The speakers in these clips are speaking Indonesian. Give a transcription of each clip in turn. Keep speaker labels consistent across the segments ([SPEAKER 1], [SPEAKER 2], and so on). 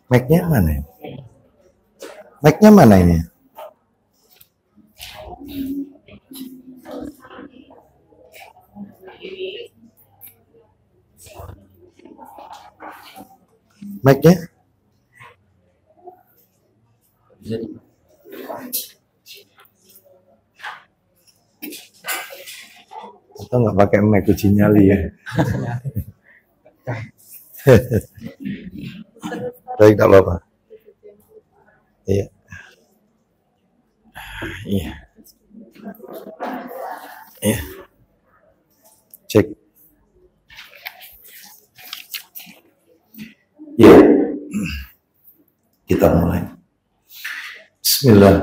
[SPEAKER 1] Mic-nya mana? Mic-nya mana ini? Mic-nya? Atau nggak pakai mic uji nyali ya? Baik, tak apa-apa. Iya. Iya. Iya. Cek. Iya. Kita mulai. Bismillah.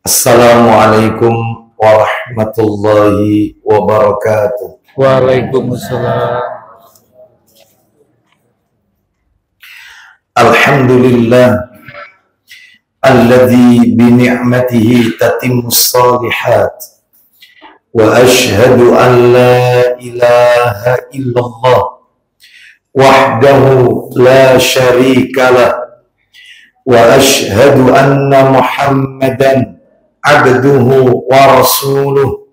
[SPEAKER 1] Assalamualaikum warahmatullahi wabarakatuh.
[SPEAKER 2] Waalaikumsalam.
[SPEAKER 1] Alhamdulillah alladzi bi ni'matihi tatimmus shalihat wa ashhadu an la ilaha illallah wahdahu la syarika lah wa ashhadu anna Muhammadan abduhu wa rasuluh.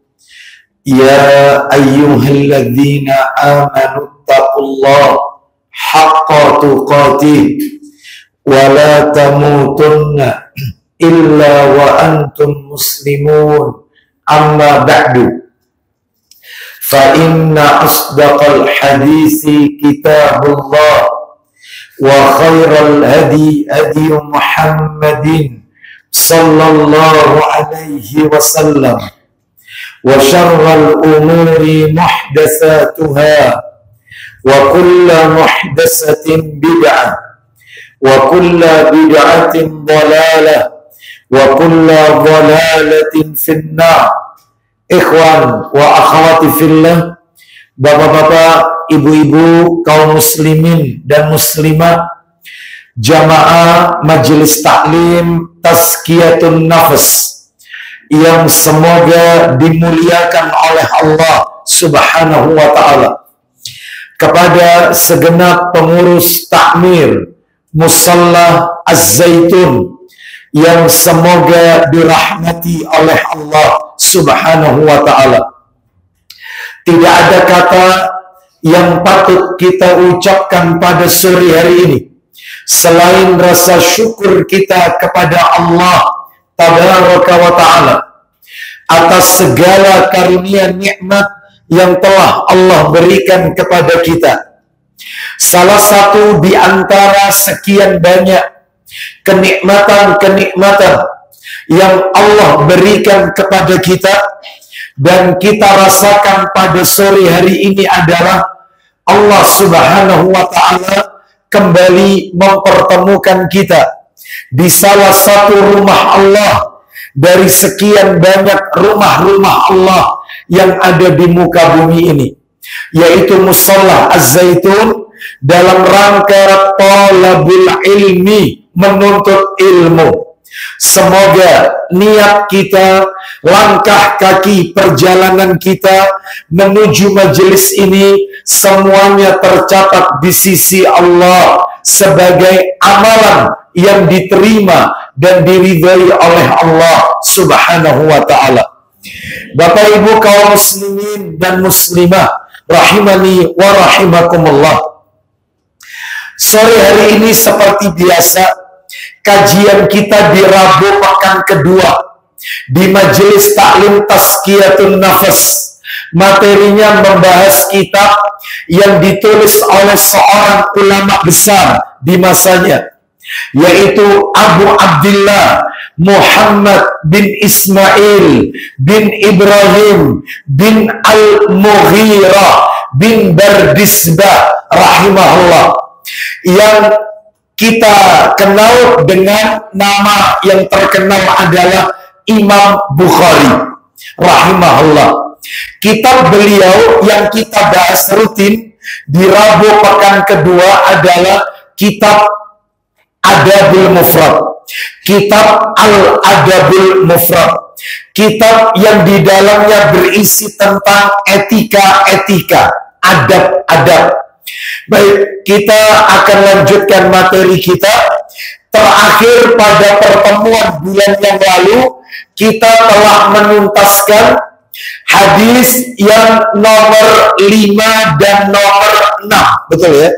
[SPEAKER 1] Ya ayyuhalladzina amanu taqullaha haqqa tuqatih wa la tamutunna illa wa antum muslimun. Amma ba'du, fa inna asdaqal hadithi kitabullah wa khairal hadi hadi Muhammadin sallallahu alaihi wasallam wa syarral umuri muhdatsatuha wa kullu muhdatsatin bid'ah wa kullu bid'atin dhalalah wa kullu dhalalatin finnar. Ikhwan wa akhwati fillah, bapak-bapak, ibu-ibu, kaum muslimin dan muslimat, jamaah majelis taklim tazkiyatun nafas yang semoga dimuliakan oleh Allah Subhanahu wa ta'ala, kepada segenap pengurus takmir Musalla Az-Zaitun yang semoga dirahmati oleh Allah Subhanahu wa ta'ala. Tidak ada kata yang patut kita ucapkan pada sore hari ini selain rasa syukur kita kepada Allah Tabaraka wa ta'ala atas segala karunia nikmat yang telah Allah berikan kepada kita. Salah satu di antara sekian banyak kenikmatan-kenikmatan yang Allah berikan kepada kita dan kita rasakan pada sore hari ini adalah Allah Subhanahu wa ta'ala kembali mempertemukan kita di salah satu rumah Allah dari sekian banyak rumah-rumah Allah yang ada di muka bumi ini, yaitu Musalla Az-Zaitun, dalam rangka thalabul ilmi, menuntut ilmu. Semoga niat kita, langkah kaki perjalanan kita menuju majelis ini semuanya tercatat di sisi Allah sebagai amalan yang diterima dan diridhai oleh Allah Subhanahu wa ta'ala. Bapak Ibu kaum muslimin dan muslimah rahimani wa rahimakumullah, sore hari ini seperti biasa kajian kita di Rabu pekan kedua di majelis taklim tazkiyatun nafas. Materinya membahas kitab yang ditulis oleh seorang ulama besar di masanya, yaitu Abu Abdullah Muhammad bin Ismail bin Ibrahim bin Al-Mughirah bin Bardisbah rahimahullah, yang kita kenal dengan nama yang terkenal adalah Imam Bukhari rahimahullah. Kitab beliau yang kita bahas rutin di Rabu pekan kedua adalah kitab Adabul Mufrad, kitab Al-Adabul Mufrad. kitab yang di dalamnya berisi tentang etika-etika, adab-adab. Baik, kita akan lanjutkan materi kita. Terakhir pada pertemuan bulan yang lalu, kita telah menuntaskan hadis yang nomor 5 dan nomor 6. Betul ya?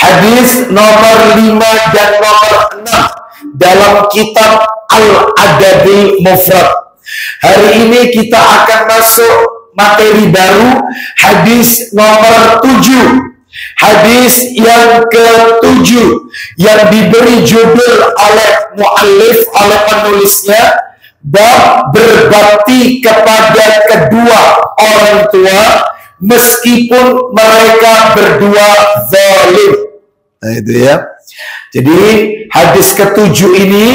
[SPEAKER 1] Hadis nomor 5 dan nomor 6 dalam kitab Al-Adabil Mufrad. Hari ini kita akan masuk materi baru, hadis nomor 7. Hadis yang ke-7 yang diberi judul oleh muallif, oleh penulisnya, bab berbakti kepada kedua orang tua meskipun mereka berdua zalim. Nah itu ya. Jadi hadis ke-7 ini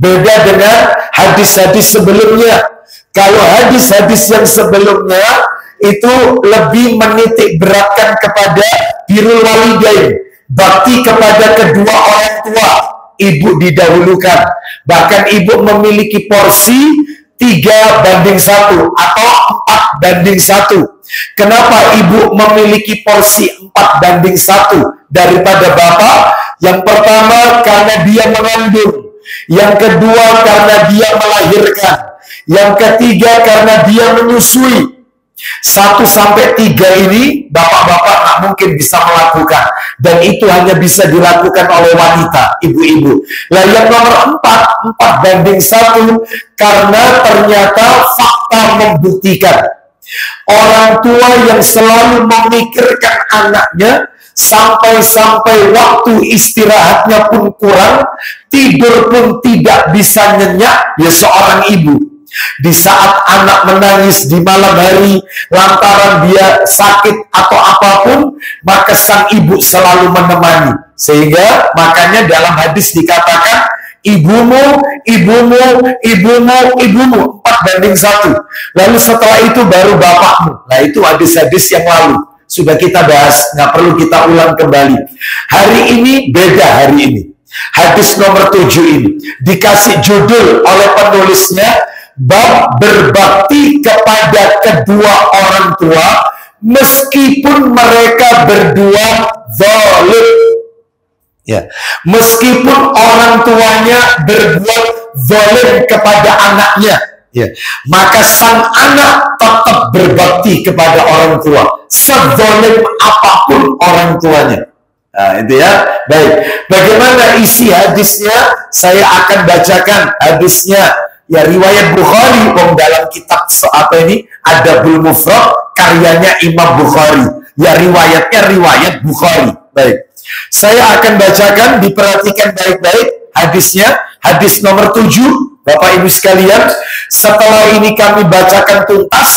[SPEAKER 1] beda dengan hadis-hadis sebelumnya. Kalau hadis-hadis yang sebelumnya itu lebih menitik beratkan kepada birrul walidain, bakti kepada kedua orang tua. Ibu didahulukan, bahkan ibu memiliki porsi 3:1 atau 4:1. Kenapa ibu memiliki porsi 4:1 daripada bapak? Yang pertama karena dia mengandung, yang kedua karena dia melahirkan, yang ketiga karena dia menyusui. 1-3 ini bapak-bapak nggak mungkin bisa melakukan, dan itu hanya bisa dilakukan oleh wanita, ibu-ibu. Lah yang nomor 4:1 karena ternyata fakta membuktikan orang tua yang selalu memikirkan anaknya sampai-sampai waktu istirahatnya pun kurang, tidur pun tidak bisa nyenyak, ya seorang ibu. Di saat anak menangis di malam hari lantaran dia sakit atau apapun, maka sang ibu selalu menemani. Sehingga makanya dalam hadis dikatakan ibumu, ibumu, ibumu, ibumu, 4:1. Lalu setelah itu baru bapakmu. Nah itu hadis-hadis yang lalu sudah kita bahas, nggak perlu kita ulang kembali. Hari ini beda hari ini. Hadis nomor 7 ini dikasih judul oleh penulisnya, bab berbakti kepada kedua orang tua meskipun mereka berdua zalim. Ya, meskipun orang tuanya berbuat zalim kepada anaknya, ya, maka sang anak tetap berbakti kepada orang tua, sezalim apapun orang tuanya. Nah, itu ya. Baik, bagaimana isi hadisnya? Saya akan bacakan hadisnya. Ya, riwayat Bukhari, dalam kitab apa ini, Adabul Mufrad, karyanya Imam Bukhari. Ya, riwayatnya riwayat Bukhari. Baik, saya akan bacakan, diperhatikan baik-baik hadisnya. Hadis nomor 7, Bapak Ibu sekalian. Setelah ini kami bacakan tuntas,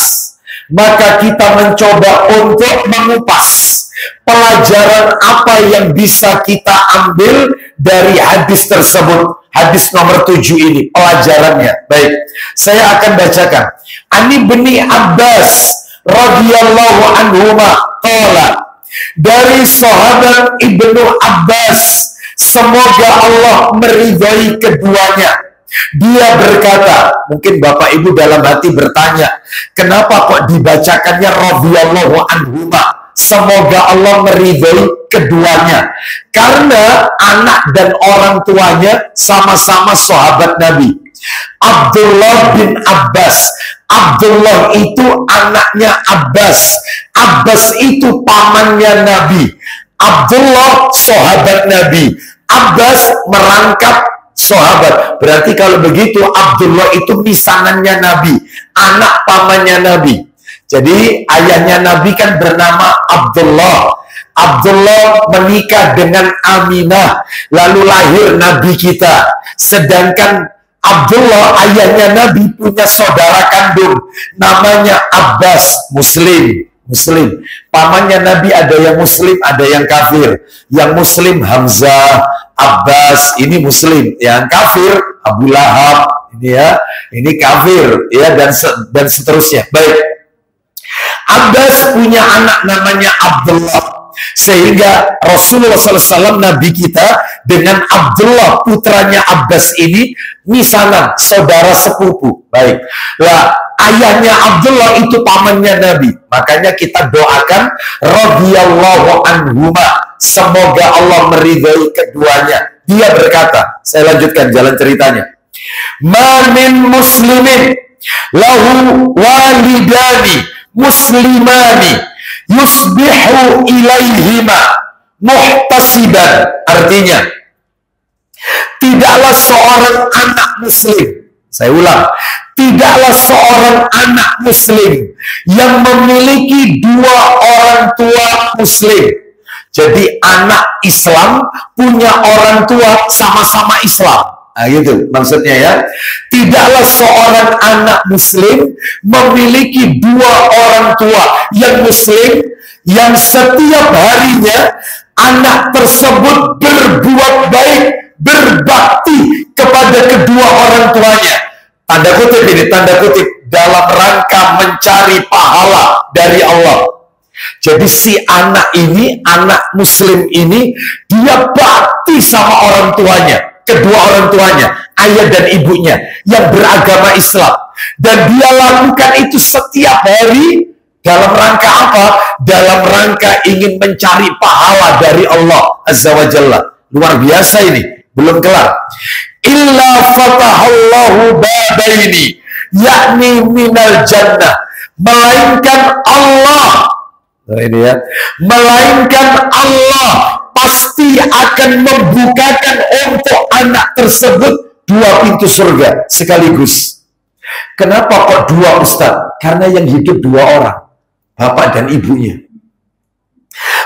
[SPEAKER 1] maka kita mencoba untuk mengupas pelajaran apa yang bisa kita ambil dari hadis tersebut. Hadis nomor 7 ini pelajarannya. Baik, saya akan bacakan. Ani bin Abbas radhiyallahu anhuma qala, dari sahabat Ibnu Abbas, semoga Allah meridhai keduanya, dia berkata, mungkin Bapak Ibu dalam hati bertanya, kenapa kok dibacakannya radhiyallahu anhuma? Semoga Allah meridhai keduanya. Karena anak dan orang tuanya sama-sama sahabat Nabi. Abdullah bin Abbas. Abdullah itu anaknya Abbas. Abbas itu pamannya Nabi. Abdullah sahabat Nabi. Abbas merangkap sahabat. Berarti kalau begitu Abdullah itu misanannya Nabi, anak pamannya Nabi. Jadi ayahnya Nabi kan bernama Abdullah. Abdullah menikah dengan Aminah, lalu lahir Nabi kita. Sedangkan Abdullah ayahnya Nabi punya saudara kandung namanya Abbas, Muslim. Pamannya Nabi ada yang Muslim, ada yang kafir. Yang Muslim Hamzah, Abbas, ini Muslim. Yang kafir Abu Lahab, ini ya, ini kafir, ya, dan seterusnya. Baik. Abbas punya anak namanya Abdullah. Sehingga Rasulullah SAW, Nabi kita, dengan Abdullah putranya Abbas ini misanan, saudara sepupu. Baik. Lah, ayahnya Abdullah itu pamannya Nabi. Makanya kita doakan radhiyallahu anhuma, semoga Allah meridhai keduanya. Dia berkata, saya lanjutkan jalan ceritanya. Ma min muslimin lahu walidani muslimani yusbihu ilaihima muhtasiban. Artinya, tidaklah seorang anak muslim, saya ulang, tidaklah seorang anak muslim yang memiliki dua orang tua muslim. Jadi anak Islam punya orang tua sama-sama Islam. Nah, gitu maksudnya ya. Tidaklah seorang anak muslim memiliki dua orang tua yang muslim, yang setiap harinya anak tersebut berbuat baik, berbakti kepada kedua orang tuanya. Tanda kutip ini, tanda kutip, dalam rangka mencari pahala dari Allah. Jadi si anak ini, anak muslim ini, dia bakti sama orang tuanya, kedua orang tuanya, ayah dan ibunya yang beragama Islam. Dan dia lakukan itu setiap hari dalam rangka apa? Dalam rangka ingin mencari pahala dari Allah Azza wa Jalla. Luar biasa ini, belum kelar. Illa fatahallahu babaini, yakni minal jannah, melainkan Allah, ini ya, melainkan Allah pasti akan membukakan untuk anak tersebut dua pintu surga sekaligus. Kenapa kok dua, Ustaz? Karena yang hidup dua orang, bapak dan ibunya.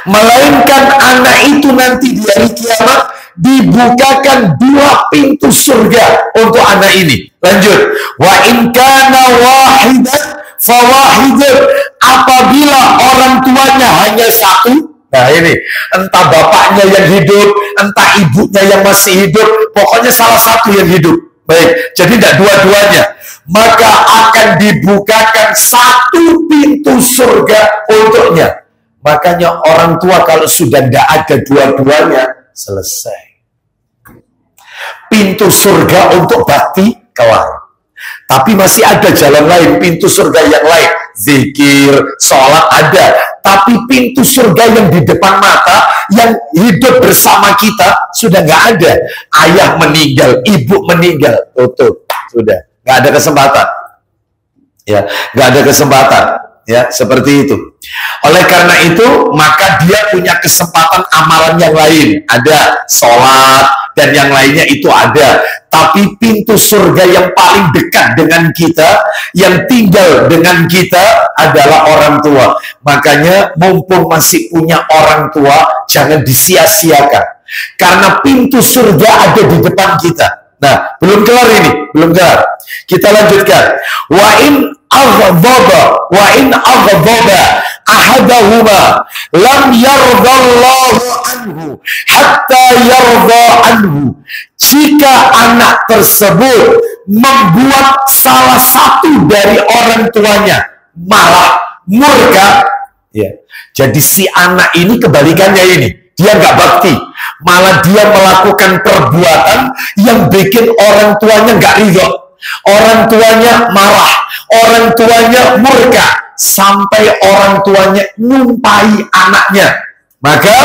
[SPEAKER 1] Melainkan anak itu nanti di hari kiamat dibukakan dua pintu surga untuk anak ini. Lanjut. Wa in kana wahidan fawahidan, apabila orang tuanya hanya satu. Nah ini, entah bapaknya yang hidup, entah ibunya yang masih hidup, pokoknya salah satu yang hidup. Baik, jadi tidak dua-duanya. Maka akan dibukakan satu pintu surga untuknya. Makanya orang tua kalau sudah tidak ada dua-duanya, selesai. Pintu surga untuk bakti kelar. Tapi masih ada jalan lain, pintu surga yang lain. Zikir, sholat ada. Tapi pintu surga yang di depan mata, yang hidup bersama kita, sudah nggak ada. Ayah meninggal, ibu meninggal, tutup. Sudah, nggak ada kesempatan. Ya, nggak ada kesempatan. Ya, seperti itu. Oleh karena itu, maka dia punya kesempatan amalan yang lain. Ada sholat, dan yang lainnya itu ada. Tapi pintu surga yang paling dekat dengan kita, yang tinggal dengan kita adalah orang tua. Makanya mumpung masih punya orang tua, jangan disia-siakan. Karena pintu surga ada di depan kita. Nah, belum kelar ini, belum kelar. Kita lanjutkan. Wa in aghdaba ahadahuma lam yardallahu anhu hatta yarda anhu. Jika anak tersebut membuat salah satu dari orang tuanya marah, murka, ya. Jadi si anak ini kebalikannya ini. Dia nggak bakti, malah dia melakukan perbuatan yang bikin orang tuanya nggak ridho. Orang tuanya marah, orang tuanya murka, sampai orang tuanya nyumpai anaknya. Maka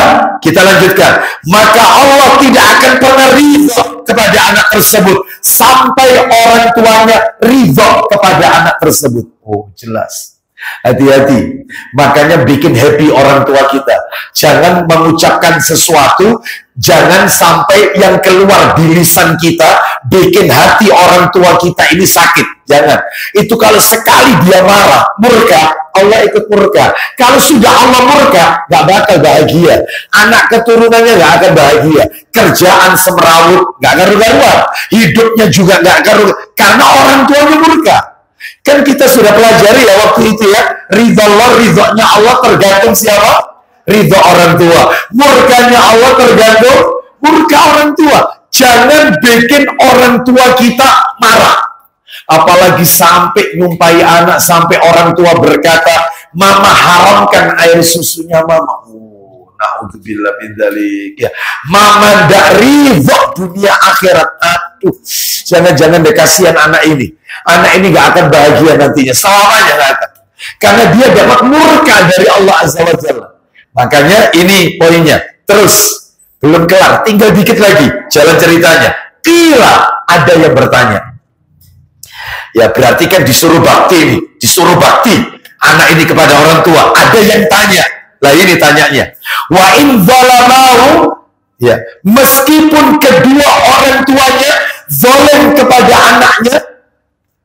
[SPEAKER 1] kita lanjutkan. Maka Allah tidak akan pernah ridho kepada anak tersebut sampai orang tuanya ridho kepada anak tersebut. Oh, jelas. Hati-hati. Makanya bikin happy orang tua kita. Jangan mengucapkan sesuatu, jangan sampai yang keluar di lisan kita bikin hati orang tua kita ini sakit. Jangan. Itu kalau sekali dia marah, murka, Allah ikut murka. Kalau sudah Allah murka, gak bakal bahagia. Anak keturunannya gak akan bahagia. Kerjaan semerawut, gak karu-karuan. Hidupnya juga gak karu, karena orang tuanya murka. Kan kita sudah pelajari ya waktu itu ya, ridho Allah, ridhonya Allah tergantung siapa? Ridho orang tua. Murkanya Allah tergantung murka orang tua. Jangan bikin orang tua kita marah. Apalagi sampai nyumpai anak, sampai orang tua berkata, mama haramkan air susunya mama. Naudzubillah min dzalik. Ya, mama ndak ridho dunia akhirat. Aduh, jangan-jangan deh, kasihan anak ini. Anak ini gak akan bahagia nantinya, selamanya gak akan. Karena dia dapat murka dari Allah Azza wa Jalla. Makanya ini poinnya. Terus, belum kelar, tinggal dikit lagi jalan ceritanya. Kira ada yang bertanya. Ya berarti kan disuruh bakti nih, disuruh bakti anak ini kepada orang tua. Ada yang tanya. Lah ini tanyanya. Wa in zalamau, ya, meskipun kedua orang tuanya zalim kepada anaknya,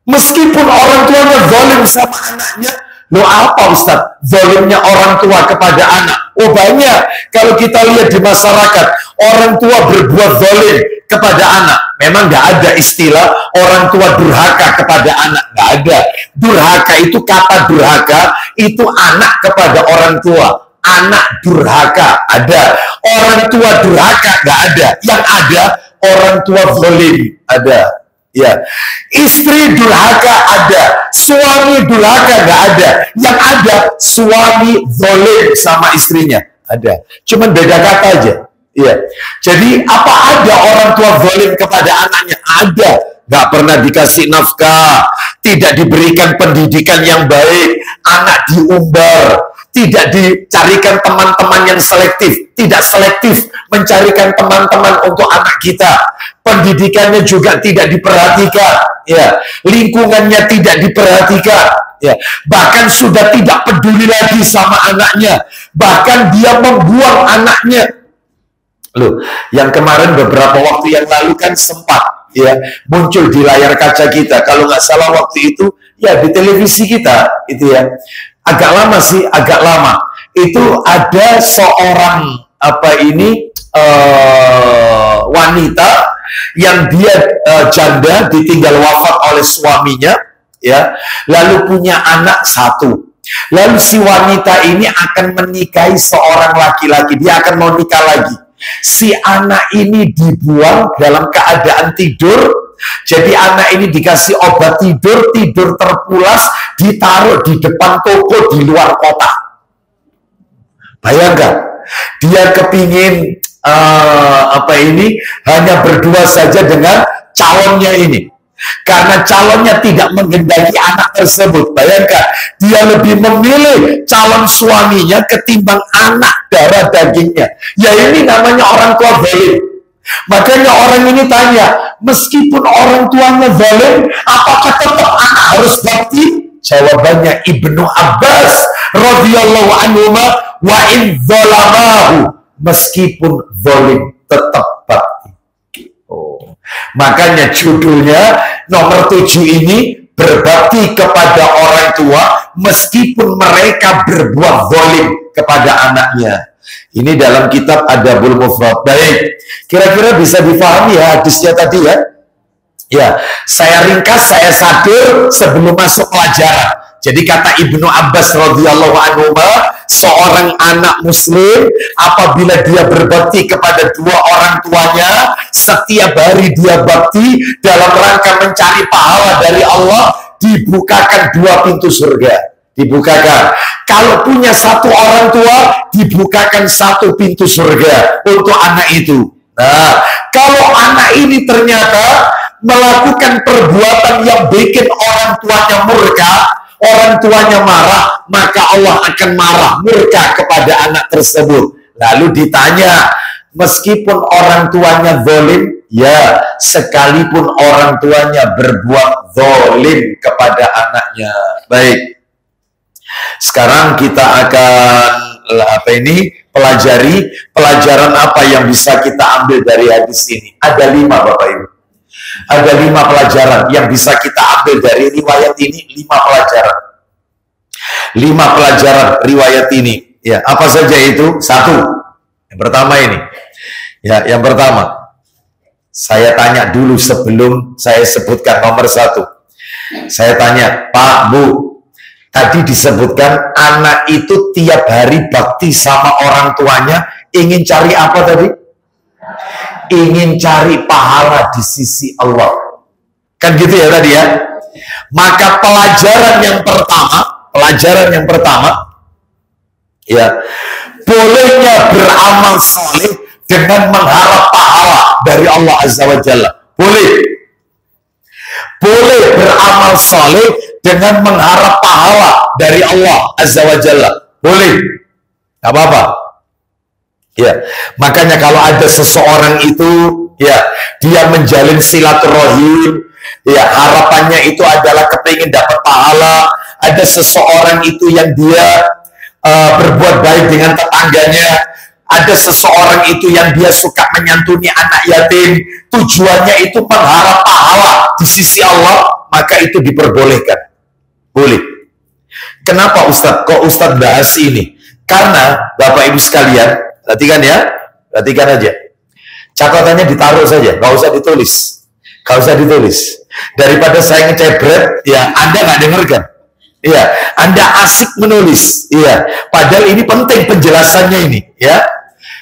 [SPEAKER 1] meskipun orang tuanya zalim sama anaknya, lo apa Ustaz? Zalimnya orang tua kepada anak. Oh banyak. Kalau kita lihat di masyarakat, orang tua berbuat zalim kepada anak. Memang nggak ada istilah orang tua durhaka kepada anak. Nggak ada. Durhaka itu, kata durhaka itu anak kepada orang tua. Anak durhaka ada. Orang tua durhaka nggak ada. Yang ada orang tua zalim ada. Ya, istri durhaka ada, suami durhaka nggak ada. Yang ada suami zalim sama istrinya ada. Cuman beda kata aja. Ya, jadi apa ada orang tua zalim kepada anaknya? Ada. Nggak pernah dikasih nafkah, tidak diberikan pendidikan yang baik, anak diumbar, tidak dicarikan teman-teman yang selektif, tidak selektif mencarikan teman-teman untuk anak kita. Pendidikannya juga tidak diperhatikan, ya. Lingkungannya tidak diperhatikan, ya. Bahkan sudah tidak peduli lagi sama anaknya, bahkan dia membuang anaknya. Loh, yang kemarin beberapa waktu yang lalu kan sempat, ya, muncul di layar kaca kita. Kalau nggak salah waktu itu, ya di televisi kita, itu ya. Agak lama sih, agak lama. Itu ada seorang wanita yang dia janda, ditinggal wafat oleh suaminya, ya. Lalu punya anak satu. Lalu si wanita ini akan menikahi seorang laki-laki. Dia akan mau nikah lagi. Si anak ini dibuang dalam keadaan tidur. Jadi anak ini dikasih obat tidur, tidur terpulas, ditaruh di depan toko di luar kota. Bayangkan, dia kepingin hanya berdua saja dengan calonnya ini. Karena calonnya tidak menghendaki anak tersebut. Bayangkan, dia lebih memilih calon suaminya ketimbang anak darah dagingnya. Ya ini namanya orang tua zalim. Makanya orang ini tanya, meskipun orang tuanya zalim, apakah tetap anak harus bakti? Jawabannya Ibnu Abbas radhiyallahu anhu, wa in zalamahu, meskipun zalim tetap bakti. Oh. Makanya judulnya nomor 7 ini, berbakti kepada orang tua meskipun mereka berbuat zalim kepada anaknya. Ini dalam kitab Adabul Mufrad. Baik, kira-kira bisa difahami ya hadisnya tadi ya? Ya, saya ringkas, saya sadur sebelum masuk pelajaran. Jadi kata Ibnu Abbas radhiyallahu anhu, seorang anak muslim apabila dia berbakti kepada dua orang tuanya, setiap hari dia bakti dalam rangka mencari pahala dari Allah, dibukakan dua pintu surga. Dibukakan. Kalau punya satu orang tua, dibukakan satu pintu surga untuk anak itu. Nah, kalau anak ini ternyata melakukan perbuatan yang bikin orang tuanya murka, orang tuanya marah, maka Allah akan marah, murka kepada anak tersebut. Lalu ditanya, meskipun orang tuanya zalim, ya, sekalipun orang tuanya berbuat zalim kepada anaknya. Baik. Sekarang kita akan pelajari pelajaran apa yang bisa kita ambil dari hadis ini. Ada 5 Bapak Ibu. Ada 5 pelajaran yang bisa kita ambil dari riwayat ini. 5 pelajaran. 5 pelajaran riwayat ini. Ya, apa saja itu? 1. Yang pertama ini. Ya, yang pertama. Saya tanya dulu sebelum saya sebutkan nomor 1. Saya tanya, Pak, Bu, tadi disebutkan anak itu tiap hari bakti sama orang tuanya, ingin cari apa tadi? Ingin cari pahala di sisi Allah. Kan gitu ya tadi ya? Maka pelajaran yang pertama, ya, Bolehnya beramal soleh dengan mengharap pahala dari Allah Azza wa Jalla. Boleh. Boleh beramal soleh dengan mengharap pahala dari Allah Azza wa Jalla. Boleh. Gak apa-apa. Ya, makanya kalau ada seseorang itu, ya, dia menjalin silaturahim, ya, harapannya itu adalah kepingin dapat pahala. Ada seseorang itu yang dia berbuat baik dengan tetangganya. Ada seseorang itu yang dia suka menyantuni anak yatim, tujuannya itu mengharap pahala di sisi Allah, maka itu diperbolehkan. Boleh. Kenapa Ustadz? Kok Ustadz bahas ini? Karena Bapak Ibu sekalian, perhatikan ya, perhatikan aja. Catatannya ditaruh saja, nggak usah ditulis. Nggak usah ditulis. Daripada saya ngecebret, ya Anda nggak dengarkan. Iya, Anda asik menulis. Iya, padahal ini penting penjelasannya ini, ya.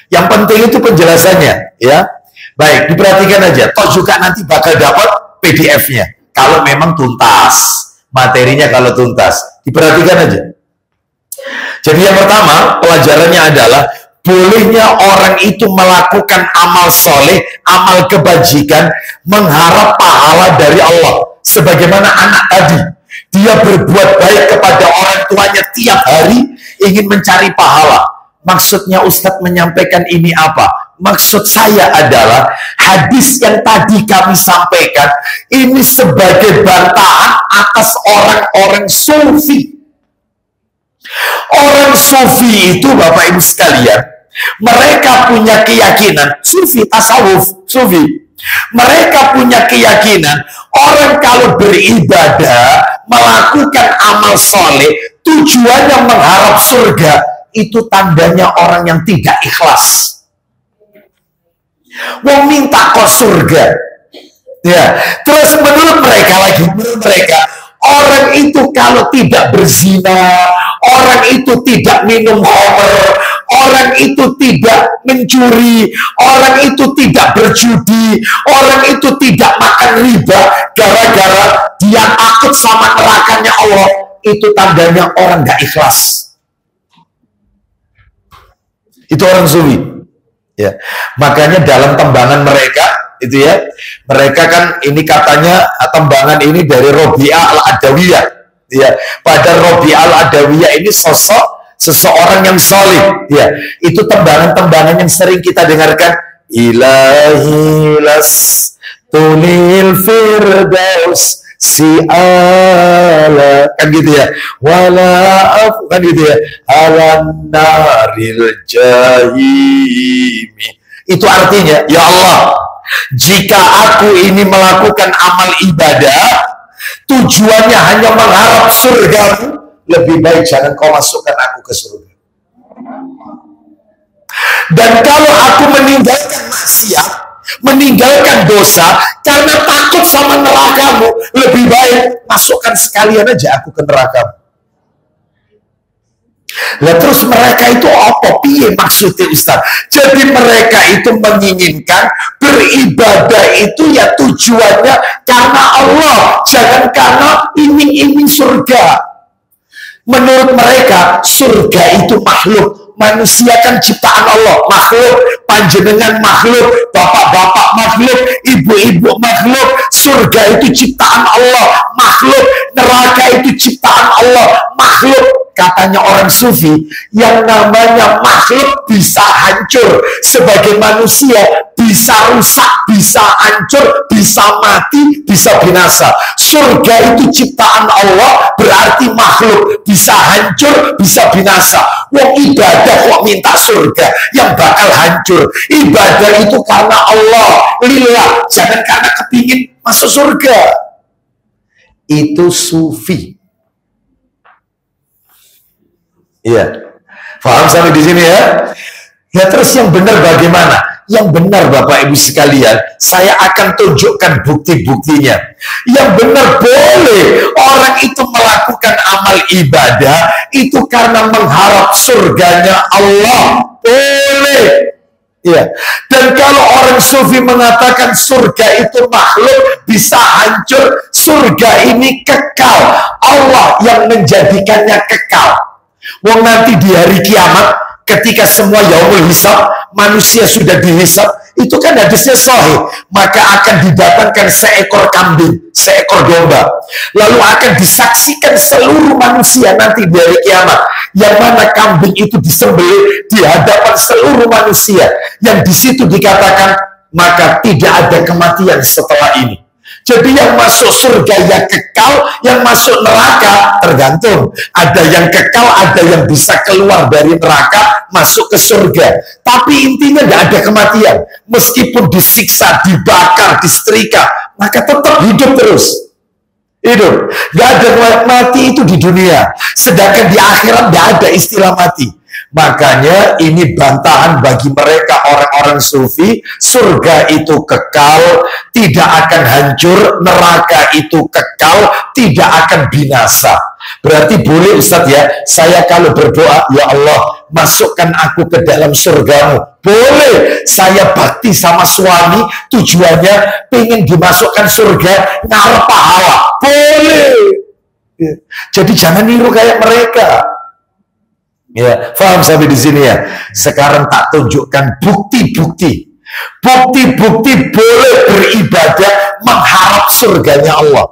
[SPEAKER 1] Yang penting itu penjelasannya, ya. Baik, diperhatikan aja. Toh juga nanti bakal dapat PDF-nya. Kalau memang tuntas, materinya kalau tuntas. Diperhatikan aja. Jadi yang pertama, pelajarannya adalah bolehnya orang itu melakukan amal soleh, amal kebajikan, mengharap pahala dari Allah. Sebagaimana anak tadi, dia berbuat baik kepada orang tuanya tiap hari, ingin mencari pahala. Maksudnya Ustadz menyampaikan ini apa? Maksud saya adalah hadis yang tadi kami sampaikan ini sebagai bantahan atas orang-orang sufi. Orang sufi itu Bapak Ibu sekalian, mereka punya keyakinan, sufi, tasawuf, sufi. Mereka punya keyakinan orang kalau beribadah, melakukan amal soleh, tujuannya mengharap surga, itu tandanya orang yang tidak ikhlas. Mau minta kok surga. Ya, terus menurut mereka orang itu kalau tidak berzina, orang itu tidak minum khamr, orang itu tidak mencuri, orang itu tidak berjudi, orang itu tidak makan riba, gara-gara dia takut sama nerakanya Allah, itu tandanya orang gak ikhlas. Itu orang sufi. Ya. Makanya dalam tembangan mereka itu ya, mereka kan ini katanya tembangan ini dari Robi'ah al-Adawiyah. Ya, pada Robi'ah al-Adawiyah ini sosok seseorang yang soleh. Ya, itu tembangan-tembangan yang sering kita dengarkan. Ilahi las tunil firdaus si'ala, kan gitu ya, wala kan gitu ya, alan naril jahimi. Itu artinya, ya Allah, jika aku ini melakukan amal ibadah tujuannya hanya mengharap surga, lebih baik jangan kau masukkan aku ke surga. Dan kalau aku meninggalkan maksiat, meninggalkan dosa karena takut sama nerakamu, lebih baik masukkan sekalian aja aku ke nerakamu. Nah terus mereka itu apa? Piye maksudnya Ustaz? Jadi mereka itu menginginkan beribadah itu ya tujuannya karena Allah, jangan karena iming-iming surga. Menurut mereka surga itu makhluk, manusia kan ciptaan Allah, makhluk, panjenengan makhluk, bapak-bapak makhluk, ibu-ibu makhluk, surga itu ciptaan Allah, makhluk, neraka itu ciptaan Allah, makhluk. Katanya orang sufi, yang namanya makhluk bisa hancur, sebagai manusia bisa rusak, bisa hancur, bisa mati, bisa binasa. Surga itu ciptaan Allah, berarti makhluk bisa hancur, bisa binasa. Wong ibadah kok minta surga yang bakal hancur. Ibadah itu karena Allah, lillah, jangan karena kepingin masuk surga. Itu sufi. Iya, paham sampai di sini ya? Ya terus yang benar bagaimana? Yang benar Bapak Ibu sekalian, saya akan tunjukkan bukti-buktinya. Yang benar boleh orang itu melakukan amal ibadah itu karena mengharap surganya Allah. Boleh. Ya. Dan kalau orang sufi mengatakan surga itu makhluk bisa hancur, surga ini kekal, Allah yang menjadikannya kekal. Wong nanti di hari kiamat ketika semua yaumul hisab, manusia sudah dihisab, itu kan hadisnya sahih, maka akan didatangkan seekor kambing, seekor domba, lalu akan disaksikan seluruh manusia nanti di hari kiamat, yang mana kambing itu disembelih di hadapan seluruh manusia, yang di situ dikatakan, maka tidak ada kematian setelah ini. Jadi yang masuk surga yang kekal, yang masuk neraka tergantung. Ada yang kekal, ada yang bisa keluar dari neraka, masuk ke surga. Tapi intinya nggak ada kematian. Meskipun disiksa, dibakar, disetrika, maka tetap hidup terus. Hidup. Nggak ada mati itu di dunia. Sedangkan di akhirat nggak ada istilah mati. Makanya ini bantahan bagi mereka orang-orang sufi, surga itu kekal, tidak akan hancur, neraka itu kekal, tidak akan binasa. Berarti boleh Ustaz ya, saya kalau berdoa, ya Allah, masukkan aku ke dalam surgamu. Boleh, saya bakti sama suami, tujuannya pengen dimasukkan surga, ngarep pahala. Boleh. Jadi jangan niru kayak mereka. Ya, paham sampai di sini ya. Sekarang tak tunjukkan bukti-bukti. Bukti-bukti boleh beribadah mengharap surganya Allah.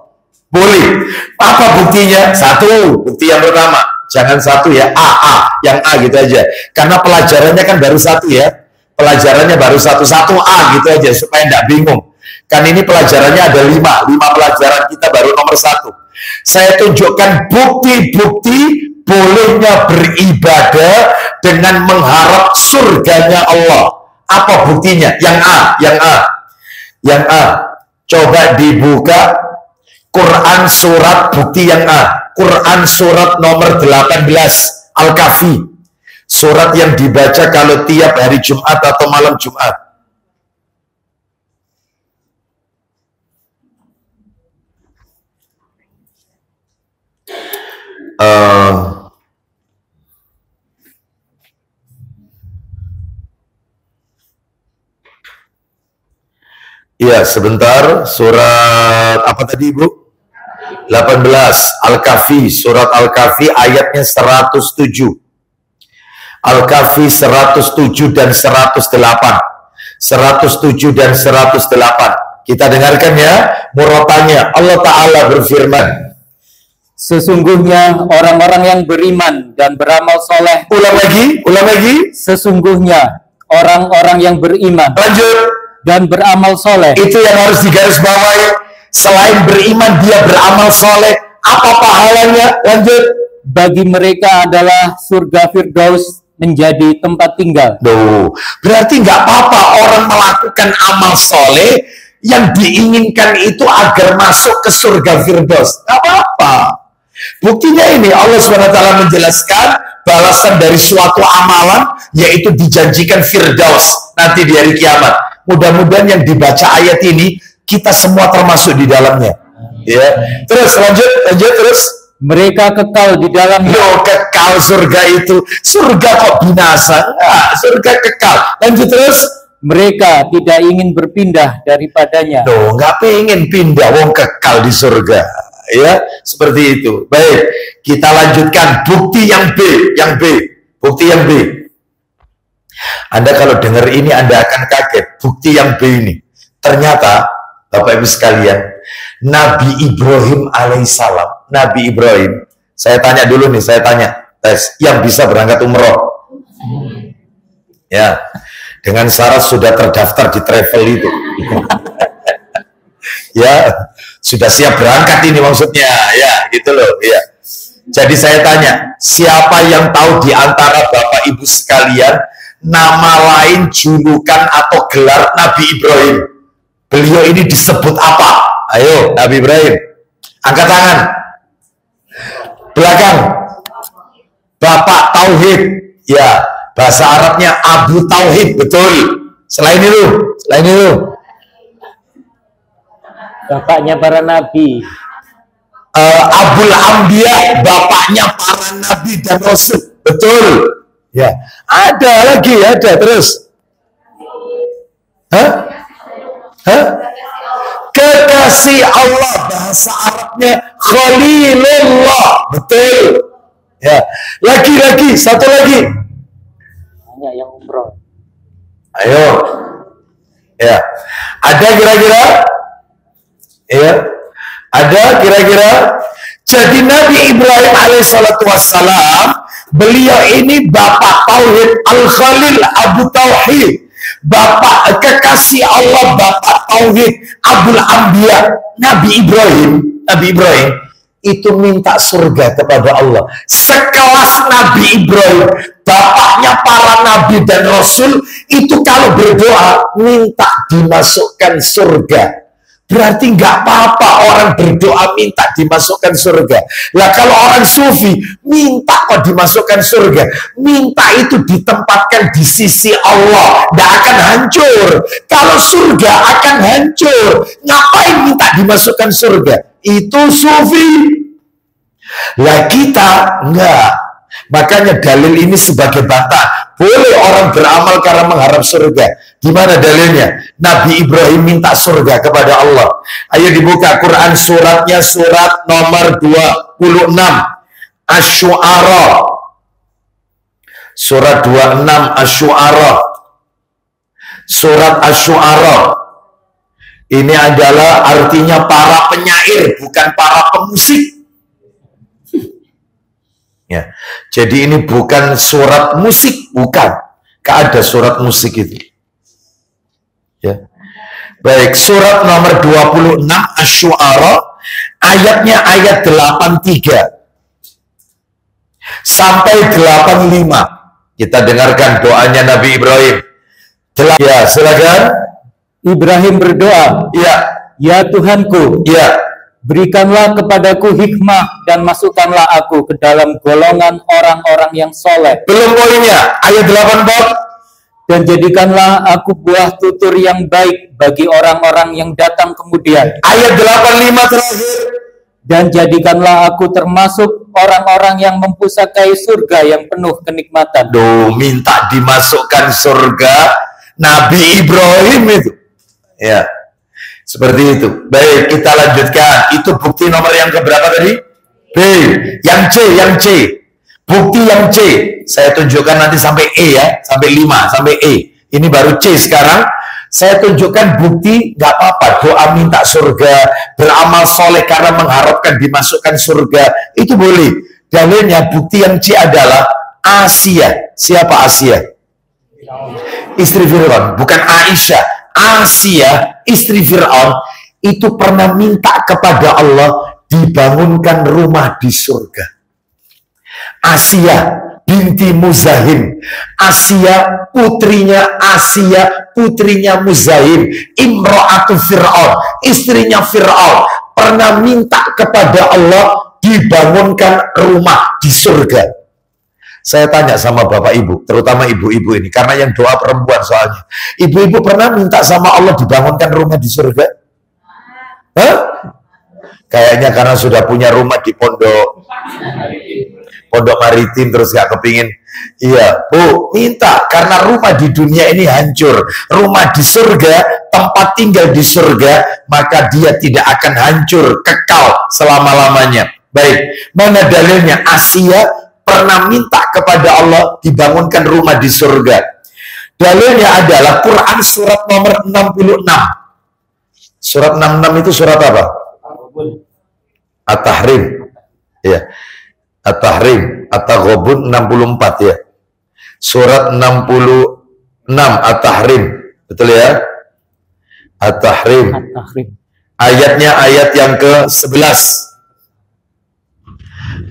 [SPEAKER 1] Boleh. Apa buktinya? Satu, bukti yang pertama. Jangan satu ya, yang A gitu aja. Karena pelajarannya kan baru satu ya. Pelajarannya baru satu A gitu aja supaya tidak bingung. Kan ini pelajarannya ada 5 pelajaran, kita baru nomor 1. Saya tunjukkan bukti-bukti bolehnya beribadah dengan mengharap surganya Allah. Apa buktinya? Yang A. Coba dibuka Quran surat bukti yang A. Quran surat nomor 18 Al-Kahfi. Surat yang dibaca kalau tiap hari Jumat atau malam Jumat. Iya, sebentar. Surat apa tadi, Bu? 18 Al-Kahfi, surat Al-Kahfi ayatnya 107. Al-Kahfi 107 dan 108. 107 dan 108. Kita dengarkan ya murotannya. Allah Ta'ala berfirman,
[SPEAKER 2] sesungguhnya orang-orang yang beriman dan beramal soleh.
[SPEAKER 1] Ulang lagi.
[SPEAKER 2] Sesungguhnya orang-orang yang beriman.
[SPEAKER 1] Lanjut.
[SPEAKER 2] Dan beramal soleh.
[SPEAKER 1] Itu yang harus digarisbawahi. Selain beriman, dia beramal soleh. Apa pahalanya? Lanjut.
[SPEAKER 2] Bagi mereka adalah surga Firdaus menjadi tempat tinggal.
[SPEAKER 1] Berarti nggak apa-apa orang melakukan amal soleh yang diinginkan itu agar masuk ke surga Firdaus. Nggak apa-apa. Buktinya ini Allah SWT menjelaskan balasan dari suatu amalan, yaitu dijanjikan Firdaus nanti di hari kiamat. Mudah-mudahan yang dibaca ayat ini kita semua termasuk di dalamnya. Ya. Terus lanjut terus.
[SPEAKER 2] Mereka kekal di dalamnya.
[SPEAKER 1] Kekal surga itu. Surga kok binasa? Nah, surga kekal. Lanjut terus.
[SPEAKER 2] Mereka tidak ingin berpindah daripadanya.
[SPEAKER 1] Nggak pengen pindah, wong kekal di surga. Ya, seperti itu. Baik, kita lanjutkan bukti yang B. Bukti yang B. Anda kalau dengar ini Anda akan kaget. Bukti yang B ini. Ternyata, Bapak Ibu sekalian, Nabi Ibrahim alaihissalam. Nabi Ibrahim. Saya tanya dulu nih, tes. Yang bisa berangkat umroh. Ya, dengan syarat sudah terdaftar di travel itu. Ya, sudah siap berangkat ini maksudnya. Ya, gitu loh. Ya. Jadi saya tanya, siapa yang tahu di antara Bapak Ibu sekalian nama lain, julukan atau gelar Nabi Ibrahim? Beliau ini disebut apa? Ayo, Nabi Ibrahim. Angkat tangan. Belakang. Bapak Tauhid. Ya, bahasa Arabnya Abu Tauhid, betul. Selain itu.
[SPEAKER 2] Bapaknya para nabi.
[SPEAKER 1] Abul Ambiya, bapaknya para nabi dan rasul. Betul. Ya, ada terus. Kekasih Allah, bahasa Arabnya Khalilullah. Betul. Ya, lagi satu lagi.
[SPEAKER 2] Banyak yang umroh.
[SPEAKER 1] Ayo. Ya. Ada kira-kira? Ya. Ada kira-kira? Jadi Nabi Ibrahim alaihissalatu wassalam, beliau ini bapak tauhid, Al-Khalil Abu Tauhid, bapak kekasih Allah, bapak tauhid, Abul Anbiya. Nabi Ibrahim itu minta surga kepada Allah. Sekelas Nabi Ibrahim, bapaknya para nabi dan rasul, itu kalau berdoa minta dimasukkan surga. Berarti nggak apa-apa orang berdoa minta dimasukkan surga. Lah kalau orang sufi minta kok dimasukkan surga, minta itu ditempatkan di sisi Allah, nggak akan hancur. Kalau surga akan hancur, ngapain minta dimasukkan surga? Itu sufi. Lah kita enggak. Makanya dalil ini sebagai bantah. Boleh orang beramal karena mengharap surga. Gimana dalilnya? Nabi Ibrahim minta surga kepada Allah. Ayo dibuka Quran suratnya, surat nomor 26. Asy-Syu'ara. Surat 26 Asy-Syu'ara. Surat Asy-Syu'ara. Ini adalah artinya para penyair, bukan para pemusik. Ya. Jadi ini bukan surat musik, bukan. Gak ada surat musik itu. Ya. Baik, surat nomor 26 Asy-Syu'ara, ayatnya ayat 83 sampai 85. Kita dengarkan doanya Nabi Ibrahim. Ya, silakan.
[SPEAKER 2] Ibrahim berdoa,
[SPEAKER 1] Ya,
[SPEAKER 2] ya Tuhanku,
[SPEAKER 1] ya.
[SPEAKER 2] berikanlah kepadaku hikmah dan masukkanlah aku ke dalam golongan orang-orang yang soleh.
[SPEAKER 1] Belum poinnya, ayat 8 Bob.
[SPEAKER 2] Dan jadikanlah aku buah tutur yang baik bagi orang-orang yang datang kemudian.
[SPEAKER 1] Ayat 85 terakhir.
[SPEAKER 2] Dan jadikanlah aku termasuk orang-orang yang mempusakai surga yang penuh kenikmatan.
[SPEAKER 1] Duh, minta dimasukkan surga Nabi Ibrahim itu. Ya, seperti itu. Baik, kita lanjutkan. Itu bukti nomor yang keberapa tadi? B. Yang C. Bukti yang C. Saya tunjukkan nanti sampai E ya. Sampai 5, sampai E. Ini baru C sekarang. Saya tunjukkan bukti, nggak apa-apa. Doa minta surga, beramal soleh karena mengharapkan dimasukkan surga. Itu boleh. Dalilnya bukti yang C adalah Asia. Siapa Asia? Istri Fir'aun. Bukan Aisyah. Asia, istri Fir'aun, itu pernah minta kepada Allah dibangunkan rumah di surga. Asia binti Muzahim, Asia putrinya Muzahim, Imra'atu Fir'aun, istrinya Fir'aun, pernah minta kepada Allah dibangunkan rumah di surga. Saya tanya sama bapak ibu, terutama ibu-ibu ini, karena yang doa perempuan soalnya. Ibu-ibu pernah minta sama Allah dibangunkan rumah di surga? Hah? Kayaknya karena sudah punya rumah di pondok maritim terus gak kepingin. Iya, Bu, minta karena rumah di dunia ini hancur. Rumah di surga, tempat tinggal di surga, maka dia tidak akan hancur, kekal selama-lamanya. Baik, mana dalilnya? Asia pernah minta kepada Allah dibangunkan rumah di surga. Dalilnya adalah Quran surat nomor 66. Surat 66 itu surat apa? At-Tahrim. Ya. At-Tahrim, At-Taghabun 64 ya. Surat 66 At-Tahrim. Betul ya? At-Tahrim. Ayatnya ayat yang ke-11.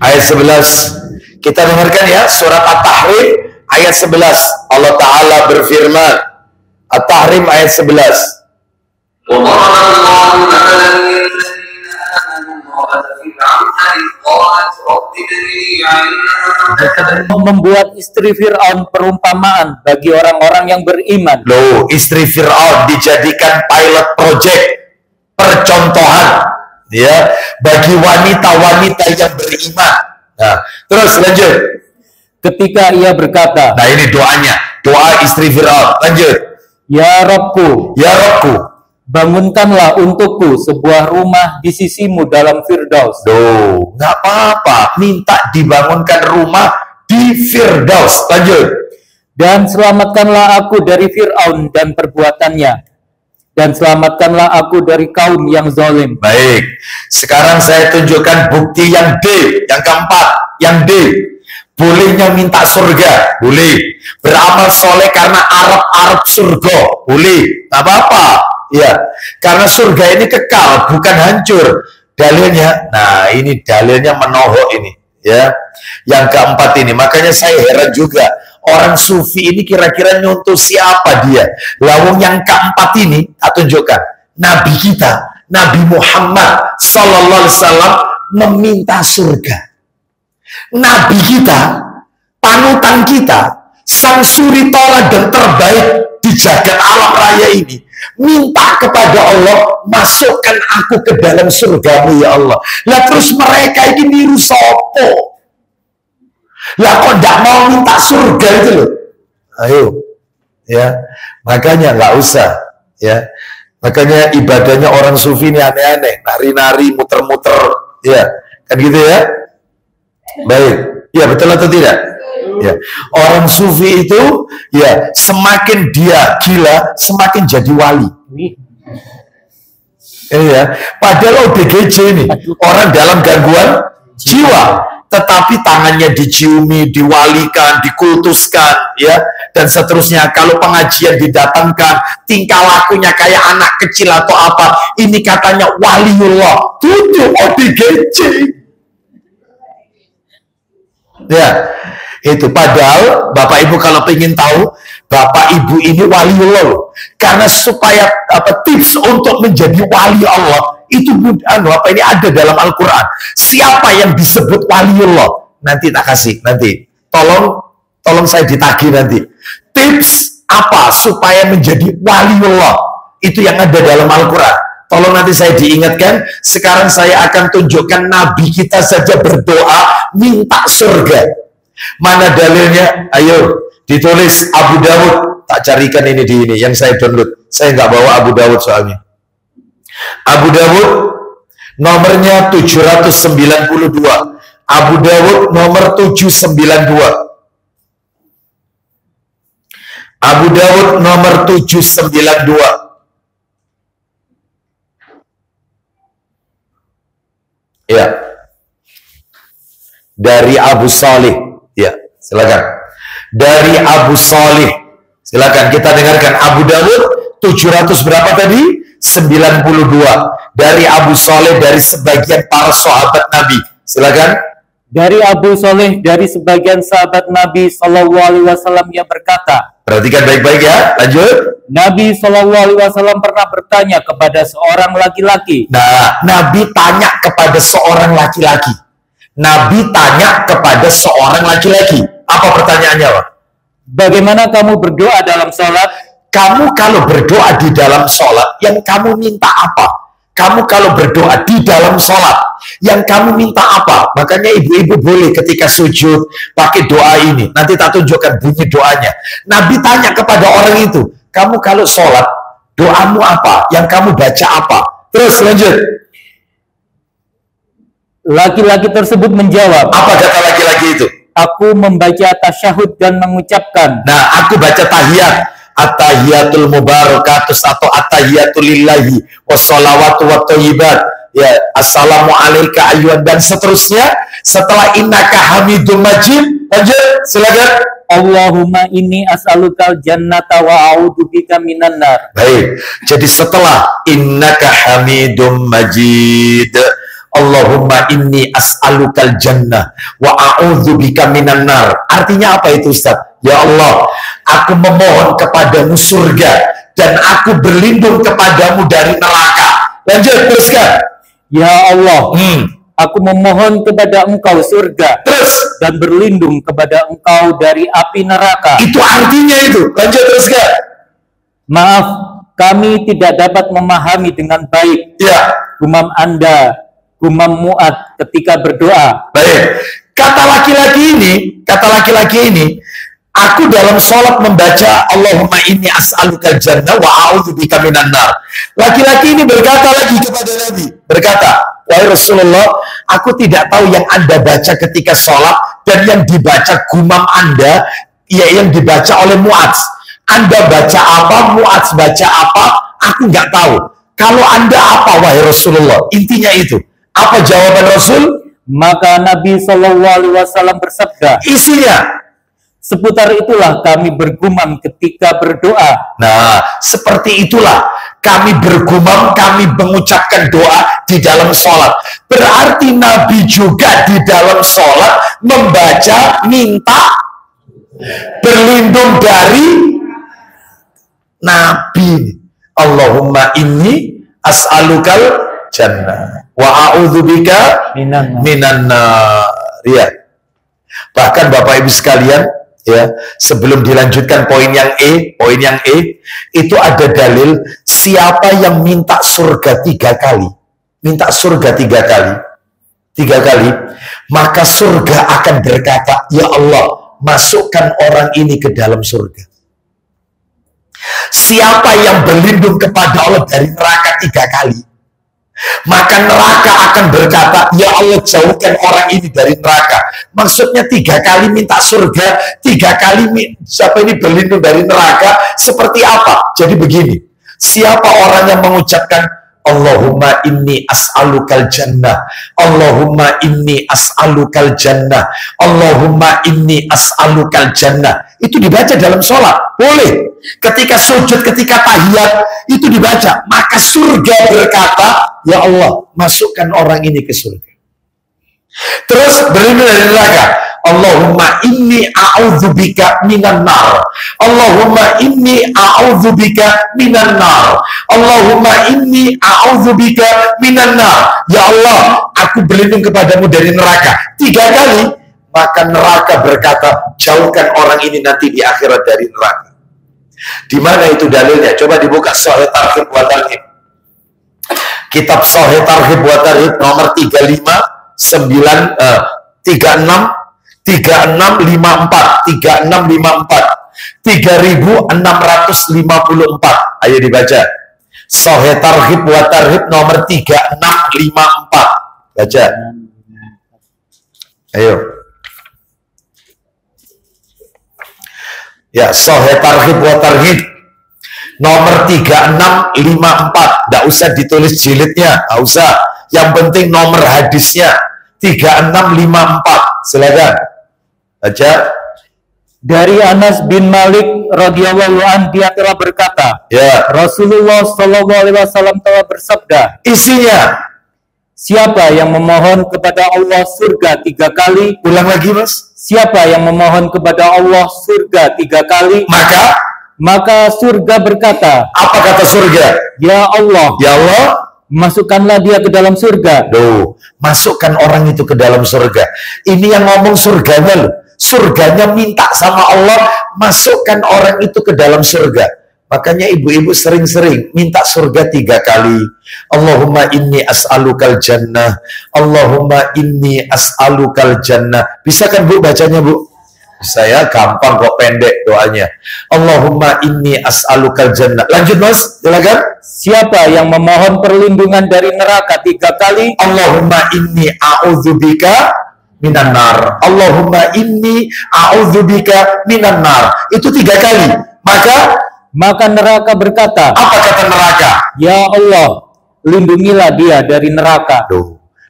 [SPEAKER 1] Ayat 11. Kita dengarkan ya, surat At-Tahrim ayat 11. Allah Ta'ala berfirman, At-Tahrim ayat 11.
[SPEAKER 2] Membuat istri Fir'aun perumpamaan bagi orang-orang yang beriman.
[SPEAKER 1] Loh, istri Fir'aun dijadikan pilot project, percontohan ya bagi wanita-wanita yang beriman. Nah, terus lanjut.
[SPEAKER 2] Ketika ia berkata,
[SPEAKER 1] nah ini doanya, doa istri Fir'aun. Lanjut.
[SPEAKER 2] Ya Rabbku,
[SPEAKER 1] bangunkanlah
[SPEAKER 2] untukku sebuah rumah di sisimu dalam Firdaus.
[SPEAKER 1] Duh, nggak apa-apa, minta dibangunkan rumah di Firdaus. Lanjut.
[SPEAKER 2] Dan selamatkanlah aku dari Fir'aun dan perbuatannya. Dan selamatkanlah aku dari kaum yang zalim.
[SPEAKER 1] Baik, sekarang saya tunjukkan bukti yang D, yang keempat, yang D. Bolehnya minta surga, boleh. Beramal soleh karena Arab surga, boleh. Tak apa-apa, ya. Karena surga ini kekal, bukan hancur. Dalilnya, nah ini dalilnya menohok ini, ya. Yang keempat ini, makanya saya heran juga. Orang sufi ini kira-kira nyontoh siapa dia? Lawang yang keempat ini, tak tunjukkan. Nabi kita, Nabi Muhammad Sallallahu Alaihi Wasallam meminta surga. Nabi kita, panutan kita, sang suri tauladan terbaik di jagat alam raya ini, minta kepada Allah, masukkan aku ke dalam surgamu ya Allah. Lah terus mereka ini niru sopo? Lah kok tidak mau minta surga itu loh? Ayo, ya, makanya nggak usah, ya. Makanya ibadahnya orang sufi ini aneh-aneh, nari-nari, muter-muter, ya, kan gitu ya. Baik, ya betul atau tidak? Ya, orang sufi itu, ya, semakin dia gila, semakin jadi wali. Iya, padahal ODGJ ini orang dalam gangguan jiwa, tetapi tangannya diciumi, diwalikan, dikultuskan, ya, dan seterusnya. Kalau pengajian didatangkan, tingkah lakunya kayak anak kecil atau apa, ini katanya waliullah, tujuh ODGJ. Ya, itu padahal Bapak Ibu kalau ingin tahu, Bapak Ibu ini waliullah loh. Karena supaya tips untuk menjadi wali Allah itu apa ini ada dalam Al-Qur'an. Siapa yang disebut waliullah? Nanti tak kasih, nanti. Tolong saya ditagih nanti. Tips apa supaya menjadi waliullah? Itu yang ada dalam Al-Qur'an. Tolong nanti saya diingatkan. Sekarang saya akan tunjukkan Nabi kita saja berdoa minta surga. Mana dalilnya? Ayo ditulis Abu Dawud. Tak carikan ini di ini yang saya download. Saya nggak bawa Abu Dawud soalnya. Abu Dawud nomornya 792. Abu Dawud nomor 792. Abu Dawud nomor 792. Ya, dari Abu Salih. Ya, silakan. Dari Abu Salih. Silakan kita dengarkan. Abu Dawud 700 berapa tadi? 92. Dari Abu Salih, dari sebagian para sahabat Nabi. Silakan.
[SPEAKER 2] Dari Abu Salih, dari sebagian sahabat Nabi Sallallahu Alaihi Wasallam yang berkata.
[SPEAKER 1] Perhatikan baik-baik ya. Lanjut.
[SPEAKER 2] Nabi Sallallahu Alaihi Wasallam pernah bertanya kepada seorang laki-laki.
[SPEAKER 1] Nah, Nabi tanya kepada seorang laki-laki. Nabi tanya kepada seorang laki-laki. Apa pertanyaannya, Pak?
[SPEAKER 2] Bagaimana kamu berdoa dalam sholat?
[SPEAKER 1] Kamu kalau berdoa di dalam sholat, yang kamu minta apa? Kamu kalau berdoa di dalam sholat, yang kamu minta apa? Makanya ibu-ibu boleh ketika sujud pakai doa ini. Nanti tak tunjukkan bunyi doanya. Nabi tanya kepada orang itu, kamu kalau sholat, doamu apa? Yang kamu baca apa? Terus lanjut.
[SPEAKER 2] Laki-laki tersebut menjawab.
[SPEAKER 1] Apa kata laki-laki itu?
[SPEAKER 2] Aku membaca tasyahud dan mengucapkan.
[SPEAKER 1] Nah, aku baca tahiyat. At-tahiyatul mubarakatus atau at-tahiyatul lillahi wassalawatu wattayyibat. Ya, assalamu alayka ayyuhan dan seterusnya. Setelah innaka hamidum majid, lanjut, silakan.
[SPEAKER 2] Allahumma inni as'alukal jannata wa a'udzubika minan nar.
[SPEAKER 1] Baik. Jadi setelah innaka hamidum majid, Allahumma inni as'alukal jannah wa a'udzubika minan nar. Artinya apa itu, Ustaz? Ya Allah, aku memohon kepadamu surga dan aku berlindung kepadamu dari neraka. Lanjut, teruskan.
[SPEAKER 2] Ya Allah, aku memohon kepada engkau surga.
[SPEAKER 1] Terus.
[SPEAKER 2] Dan berlindung kepada engkau dari api neraka.
[SPEAKER 1] Itu artinya itu. Lanjut, teruskan.
[SPEAKER 2] Maaf, kami tidak dapat memahami dengan baik.
[SPEAKER 1] Ya.
[SPEAKER 2] Gumam Anda, gumam Mu'ad ketika berdoa.
[SPEAKER 1] Baik. Kata laki-laki ini, aku dalam sholat membaca Allahumma inni as'alukal jannah wa a'udzubika minan nar. Laki-laki ini berkata lagi kepada Nabi, berkata, wahai Rasulullah, aku tidak tahu yang Anda baca ketika sholat dan yang dibaca gumam Anda Ya, yang dibaca oleh Mu'adz. Anda baca apa, Mu'adz baca apa, aku nggak tahu. Kalau Anda apa, wahai Rasulullah? Intinya itu. Apa jawaban Rasul?
[SPEAKER 2] Maka Nabi SAW bersabda,
[SPEAKER 1] Isinya,
[SPEAKER 2] seputar itulah kami bergumam ketika berdoa.
[SPEAKER 1] nah, seperti itulah kami bergumam, kami mengucapkan doa di dalam sholat. Berarti Nabi juga di dalam sholat membaca, minta berlindung dari Nabi. Allahumma inni as'alukal jannah wa a'udzubika minan nar. Ya. Bahkan Bapak Ibu sekalian, ya, sebelum dilanjutkan poin yang E, itu ada dalil siapa yang minta surga 3 kali, minta surga 3 kali, maka surga akan berkata, ya Allah, masukkan orang ini ke dalam surga. Siapa yang berlindung kepada Allah dari neraka 3 kali, maka neraka akan berkata, ya Allah, jauhkan orang ini dari neraka. Maksudnya 3 kali minta surga, 3 kali siapa ini berlindung dari neraka. Seperti apa? Jadi begini, siapa orang yang mengucapkan Allahumma inni as'alukal jannah, Allahumma inni as'alukal jannah, Allahumma inni as'alukal jannah, itu dibaca dalam sholat, boleh. Ketika sujud, ketika tahiyat, itu dibaca. Maka surga berkata, ya Allah, masukkan orang ini ke surga. Terus berlindung dari neraka. Allahumma inni a'udzubika minan nar. Allahumma inni a'udzubika minan nar. Allahumma inni a'udzubika minan nar. Ya Allah, aku berlindung kepadamu dari neraka 3 kali. Maka neraka berkata, jauhkan orang ini nanti di akhirat dari neraka. Di mana itu dalilnya? Coba dibuka Sahih Targhib wa Tarhib. Kitab Sahih Targhib wa Tarhib nomor 35 3654. Ayo dibaca. Sahih Targhib wa Tarhib nomor 3654. Baca. Ayo. Ya, Sahih Targhib wa Tarhib nomor 3654. Nggak usah ditulis jilidnya, nggak usah. Yang penting nomor hadisnya 3654. Silakan. Baca.
[SPEAKER 2] Dari Anas bin Malik radhiyallahu an, dia telah berkata,
[SPEAKER 1] Ya.
[SPEAKER 2] Rasulullah SAW telah bersabda,
[SPEAKER 1] Isinya,
[SPEAKER 2] siapa yang memohon kepada Allah surga 3 kali,
[SPEAKER 1] ulang lagi Mas.
[SPEAKER 2] siapa yang memohon kepada Allah surga 3 kali, maka surga berkata,
[SPEAKER 1] apa kata surga?
[SPEAKER 2] ya Allah, masukkanlah dia ke dalam surga.
[SPEAKER 1] Masukkan orang itu ke dalam surga. Ini yang ngomong surganya loh. Surganya minta sama Allah, masukkan orang itu ke dalam surga. Makanya ibu-ibu sering-sering minta surga 3 kali. Allahumma inni as'alukal jannah, Allahumma inni as'alukal jannah. Bisa kan Bu bacanya Bu? Saya gampang kok, pendek doanya. Allahumma inni as'alukal jannah. Lanjut Mas, silakan.
[SPEAKER 2] Siapa yang memohon perlindungan dari neraka 3 kali,
[SPEAKER 1] Allahumma inni a'udzubika minan nar. Allahumma inni a'udzubika minan nar. Itu 3 kali. Maka
[SPEAKER 2] neraka berkata,
[SPEAKER 1] apa kata neraka?
[SPEAKER 2] Ya Allah, lindungilah dia dari neraka.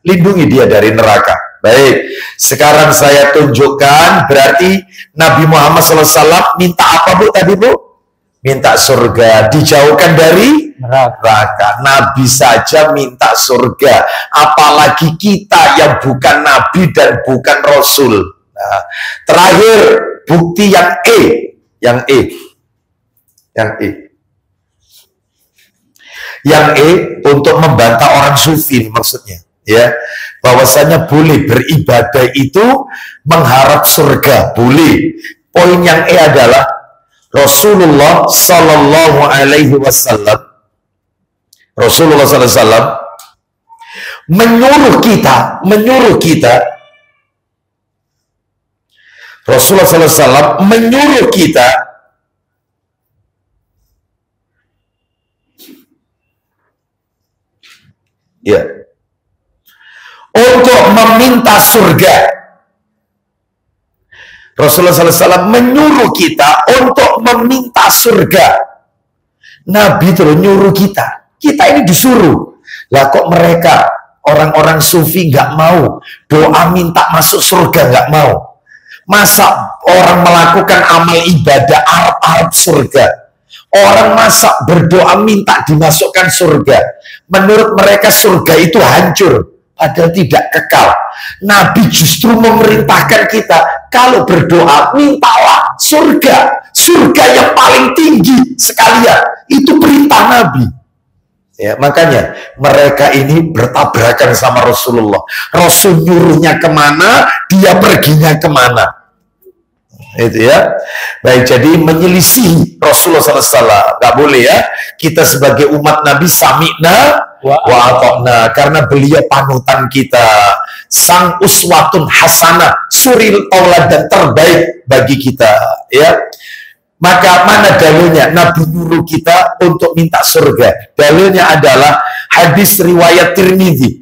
[SPEAKER 1] Lindungi dia dari neraka. Baik, sekarang saya tunjukkan berarti Nabi Muhammad SAW minta apa Bu tadi Bu? Minta surga, dijauhkan dari neraka. Nabi saja minta surga, apalagi kita yang bukan Nabi dan bukan Rasul. Nah, terakhir bukti yang E untuk membantah orang sufi maksudnya, ya, bahwasanya boleh beribadah itu mengharap surga, boleh. Poin yang E adalah Rasulullah Sallallahu Alaihi Wasallam menyuruh kita Rasulullah SAW menyuruh kita ya untuk meminta surga Rasulullah SAW menyuruh kita untuk meminta surga. Nabi itu nyuruh kita. Kita ini disuruh. Lah kok mereka orang-orang sufi nggak mau doa minta masuk surga, nggak mau. Masa orang melakukan amal ibadah Arab surga? Orang masa berdoa minta dimasukkan surga? Menurut mereka surga itu hancur, padahal tidak kekal. Nabi justru memerintahkan kita, kalau berdoa mintalah surga. Surga yang paling tinggi sekalian. Itu perintah Nabi. Ya, makanya mereka ini bertabrakan sama Rasulullah. Rasul nyuruhnya kemana, dia perginya kemana. Itu ya. Baik, jadi menyelisih Rasulullah SAW nggak boleh ya. Kita sebagai umat Nabi sami'na wa ata'na, karena beliau panutan kita, sang uswatun hasanah, suri tauladan terbaik bagi kita. Ya. Maka mana dalilnya Nabi nyuruh kita untuk minta surga? Dalilnya adalah hadis riwayat Tirmidzi.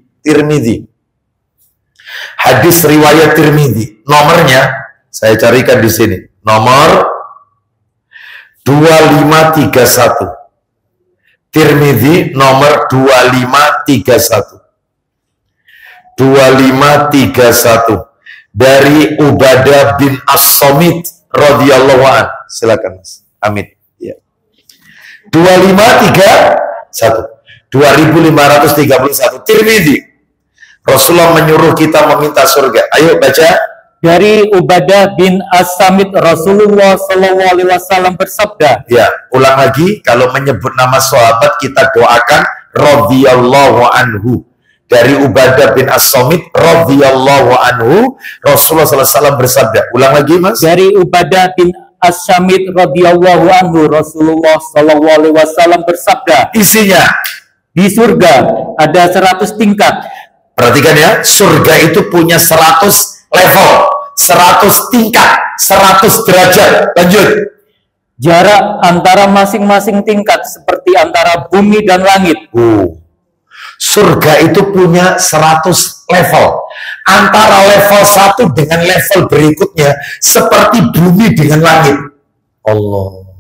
[SPEAKER 1] Hadis riwayat Tirmidzi. Nomornya saya carikan di sini. Nomor 2531. Tirmidzi nomor 2531. 2531 dari Ubadah bin As-Samit radhiyallahu an. Silakan Mas. Amin. Ya. 2531. Tirmidzi. Rasulullah menyuruh kita meminta surga. Ayo baca.
[SPEAKER 2] Dari Ubadah bin As-Samit, Rasulullah SAW bersabda.
[SPEAKER 1] Ya, ulang lagi. Kalau menyebut nama sahabat kita doakan radhiyallahu anhu. Dari Ubadah bin As-Samit radhiyallahu anhu, Rasulullah SAW bersabda. Ulang lagi Mas.
[SPEAKER 2] Dari Ubadah bin As-Samit radhiyallahu anhu, Rasulullah SAW bersabda.
[SPEAKER 1] Isinya,
[SPEAKER 2] di surga ada 100 tingkat.
[SPEAKER 1] Perhatikan ya, surga itu punya 100 level, 100 tingkat, 100 derajat. Lanjut.
[SPEAKER 2] Jarak antara masing-masing tingkat seperti antara bumi dan langit.
[SPEAKER 1] Surga itu punya 100 level. Antara level 1 dengan level berikutnya seperti bumi dengan langit. Allah.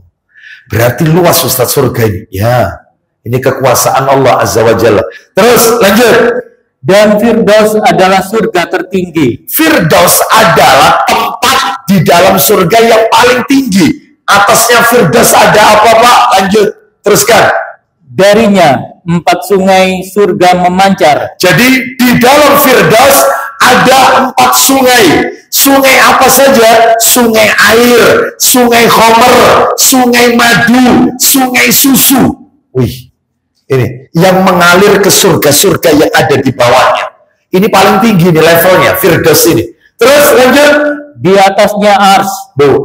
[SPEAKER 1] Berarti luas Ustaz surga ini. Ya, ini kekuasaan Allah Azza wa Jalla. Terus lanjut.
[SPEAKER 2] Dan Firdaus adalah surga tertinggi.
[SPEAKER 1] Firdaus adalah tempat di dalam surga yang paling tinggi. Atasnya Firdaus ada apa Pak? Lanjut. Teruskan.
[SPEAKER 2] Darinya 4 sungai surga memancar.
[SPEAKER 1] Jadi di dalam Firdaus ada 4 sungai. Sungai apa saja? Sungai air, sungai khamr, sungai madu, sungai susu. Wih, ini yang mengalir ke surga-surga yang ada di bawahnya. Ini paling tinggi nih levelnya, Firdaus ini. Terus lanjut.
[SPEAKER 2] Di atasnya ars.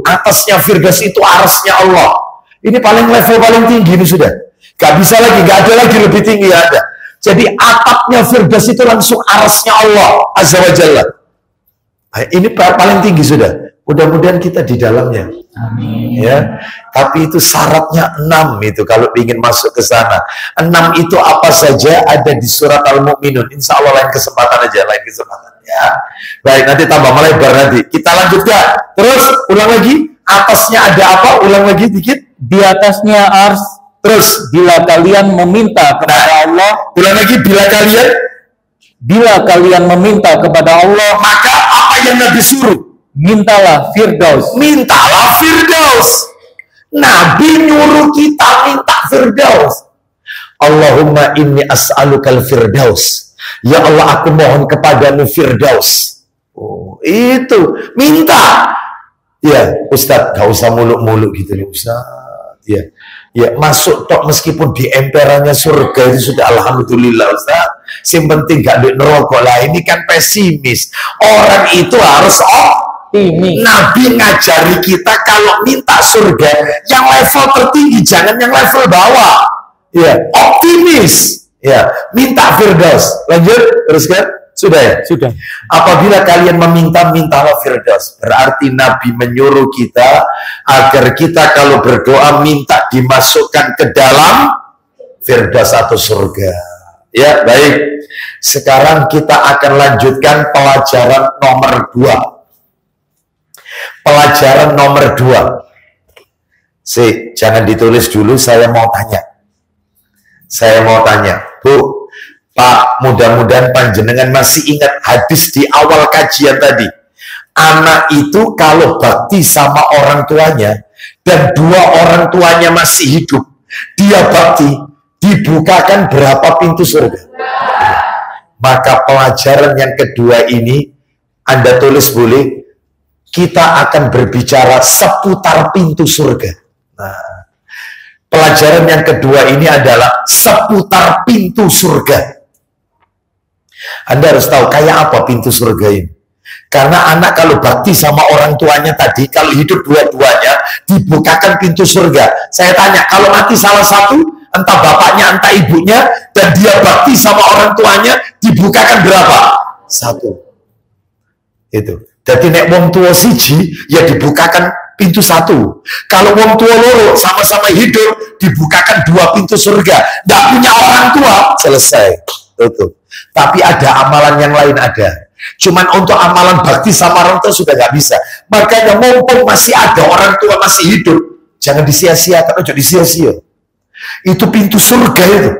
[SPEAKER 1] Atasnya Firdaus itu arsnya Allah. Ini paling level paling tinggi ini sudah. Gak bisa lagi, gak ada lagi lebih tinggi ada. Jadi atapnya Firdaus itu langsung arsnya Allah Azza wa Jalla. Ini paling tinggi sudah. Mudah-mudahan kita di dalamnya.
[SPEAKER 2] Amin.
[SPEAKER 1] Ya, tapi itu syaratnya 6 itu kalau ingin masuk ke sana. 6 itu apa saja ada di surat Al-Mu'minun. Insya Allah lain kesempatan aja, lain kesempatan ya. Baik, nanti tambah melebar nanti. Kita lanjutkan. Terus ulang lagi. Atasnya ada apa? Ulang lagi dikit.
[SPEAKER 2] Di atasnya ars.
[SPEAKER 1] Terus
[SPEAKER 2] bila kalian meminta kepada Allah,
[SPEAKER 1] ulang lagi, bila kalian
[SPEAKER 2] meminta kepada Allah,
[SPEAKER 1] maka apa yang Nabi suruh?
[SPEAKER 2] Mintalah Firdaus.
[SPEAKER 1] Mintalah Firdaus. Nabi nyuruh kita minta Firdaus. Allahumma inni as'alukal Firdaus. Ya Allah, aku mohon kepadamu Firdaus. Oh, itu minta. Ya, Ustadz, gak usah muluk-muluk gitu nih Ustadz. Ya. Ya, masuk tok meskipun di emperannya surga itu sudah alhamdulillah Ustaz. Yang penting gak di neraka lah. Ini kan pesimis. Orang itu harus optimis. Nabi ngajari kita kalau minta surga yang level tertinggi, jangan yang level bawah. Ya, optimis. Ya, minta Firdaus. Lanjut, teruskan. Sudah ya?
[SPEAKER 2] Sudah.
[SPEAKER 1] Apabila kalian meminta, mintalah Firdaus. Berarti Nabi menyuruh kita agar kita kalau berdoa minta dimasukkan ke dalam Firdaus atau surga. Ya, baik. Sekarang kita akan lanjutkan pelajaran nomor 2. Pelajaran nomor 2. Jangan ditulis dulu, saya mau tanya. Bu, Pak, mudah-mudahan panjenengan masih ingat hadis di awal kajian tadi. Anak itu kalau bakti sama orang tuanya dan 2 orang tuanya masih hidup, dia bakti, dibukakan berapa pintu surga? Maka pelajaran yang kedua ini Anda tulis boleh, kita akan berbicara seputar pintu surga. Nah, pelajaran yang kedua ini adalah seputar pintu surga. Anda harus tahu kayak apa pintu surga ini. Karena anak kalau bakti sama orang tuanya tadi, kalau hidup dua-duanya, dibukakan pintu surga. Saya tanya, kalau mati salah satu, entah bapaknya, entah ibunya, dan dia bakti sama orang tuanya, dibukakan berapa? 1. Itu. Jadi nek wong tua siji, ya dibukakan pintu 1. Kalau wong tua loro sama-sama hidup, dibukakan 2 pintu surga. Nggak punya orang tua, selesai. Tutup. Tapi ada amalan yang lain ada. Cuman untuk amalan bakti sama orang tua sudah nggak bisa. Makanya mumpung masih ada orang tua masih hidup, jangan disia-siakan, jangan disia-sia. Itu pintu surga itu.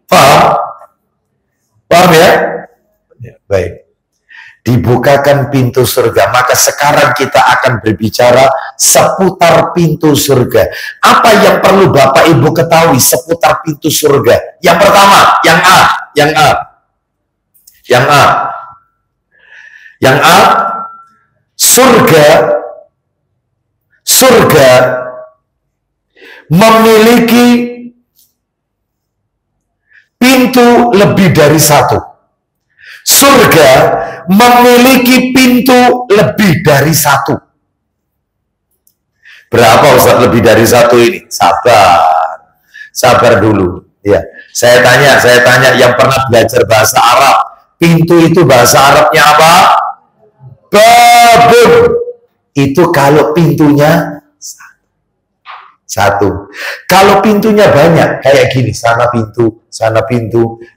[SPEAKER 1] Paham? Paham ya? Baik. Dibukakan pintu surga. Maka sekarang kita akan berbicara seputar pintu surga. Apa yang perlu Bapak Ibu ketahui seputar pintu surga? Yang pertama, yang A, surga memiliki pintu lebih dari 1. Surga memiliki pintu lebih dari 1. Berapa Ustaz lebih dari 1 ini? Sabar dulu. Ya, saya tanya yang pernah belajar bahasa Arab, pintu itu bahasa Arabnya apa? Babun. Itu kalau pintunya 1. Kalau pintunya banyak, kayak gini, sana pintu,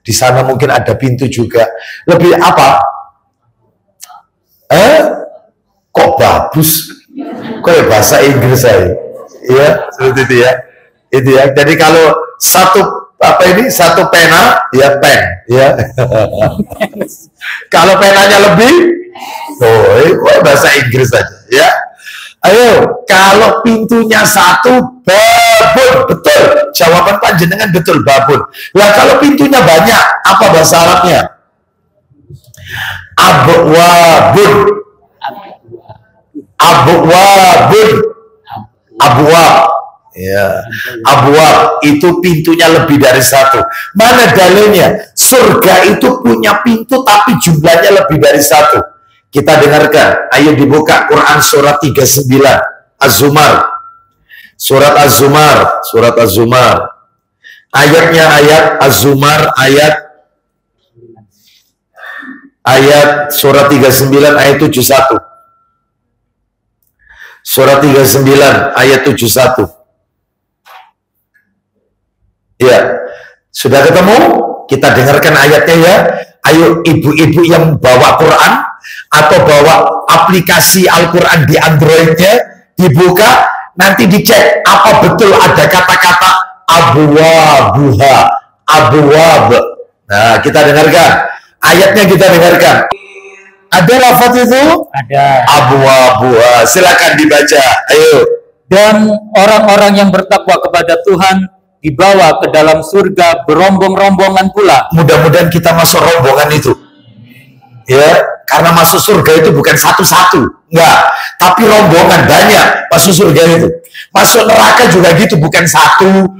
[SPEAKER 1] di sana mungkin ada pintu juga. Lebih apa? Kok bagus? Kok ya bahasa Inggris saya? Iya, seperti itu ya. Itu ya. Jadi kalau satu pena, ya pen, ya. Kalau penanya lebih, bahasa Inggris saja, ya. Ayo, kalau pintunya 1, babun, betul. Jawaban panjenengan betul, babun. Lah kalau pintunya banyak, apa bahasa Arabnya? Abwabun. Abwab. Ya, abwab itu pintunya lebih dari 1. Mana dalilnya? Surga itu punya pintu tapi jumlahnya lebih dari 1. Kita dengarkan. Ayo dibuka Quran surat 39 Az-Zumar. Surat Az-Zumar. Ayatnya ayat Az-Zumar ayat surat 39 ayat 71. Surat 39 ayat 71. Ya, sudah ketemu? Kita dengarkan ayatnya ya. Ayo ibu-ibu yang bawa Quran atau bawa aplikasi Al-Quran di Androidnya, dibuka, nanti dicek apa betul ada kata-kata abwabuha, abwab. Nah, kita dengarkan. Ayatnya kita dengarkan. Ada lafaz itu?
[SPEAKER 2] Ada.
[SPEAKER 1] Abwabuha. Silakan dibaca. Ayo.
[SPEAKER 2] Dan orang-orang yang bertakwa kepada Tuhan dibawa ke dalam surga berombong-rombongan pula.
[SPEAKER 1] Mudah-mudahan kita masuk rombongan itu. Ya, karena masuk surga itu bukan satu-satu, enggak, tapi rombongan banyak masuk surga itu. Masuk neraka juga gitu, bukan satu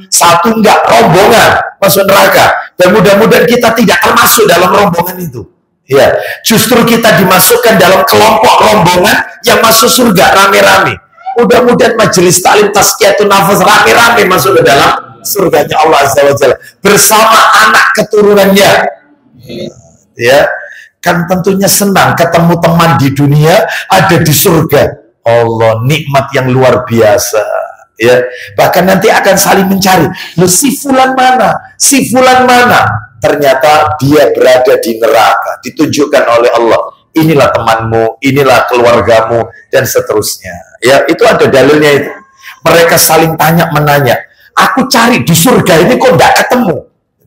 [SPEAKER 1] enggak, rombongan masuk neraka. Dan mudah-mudahan kita tidak termasuk dalam rombongan itu. Ya, justru kita dimasukkan dalam kelompok rombongan yang masuk surga rame-rame. Mudah-mudahan majelis taklim tazkiyatun nafas rame-rame masuk ke dalam surganya Allah Azza wa Jalla bersama anak keturunannya. Ya, kan tentunya senang ketemu teman di dunia ada di surga. Allah, nikmat yang luar biasa. Ya, bahkan nanti akan saling mencari. Loh, si fulan mana? Ternyata dia berada di neraka. Ditunjukkan oleh Allah. inilah temanmu, inilah keluargamu, dan seterusnya. Ya, itu ada dalilnya itu. Mereka saling tanya menanya. Aku cari di surga ini kok nggak ketemu.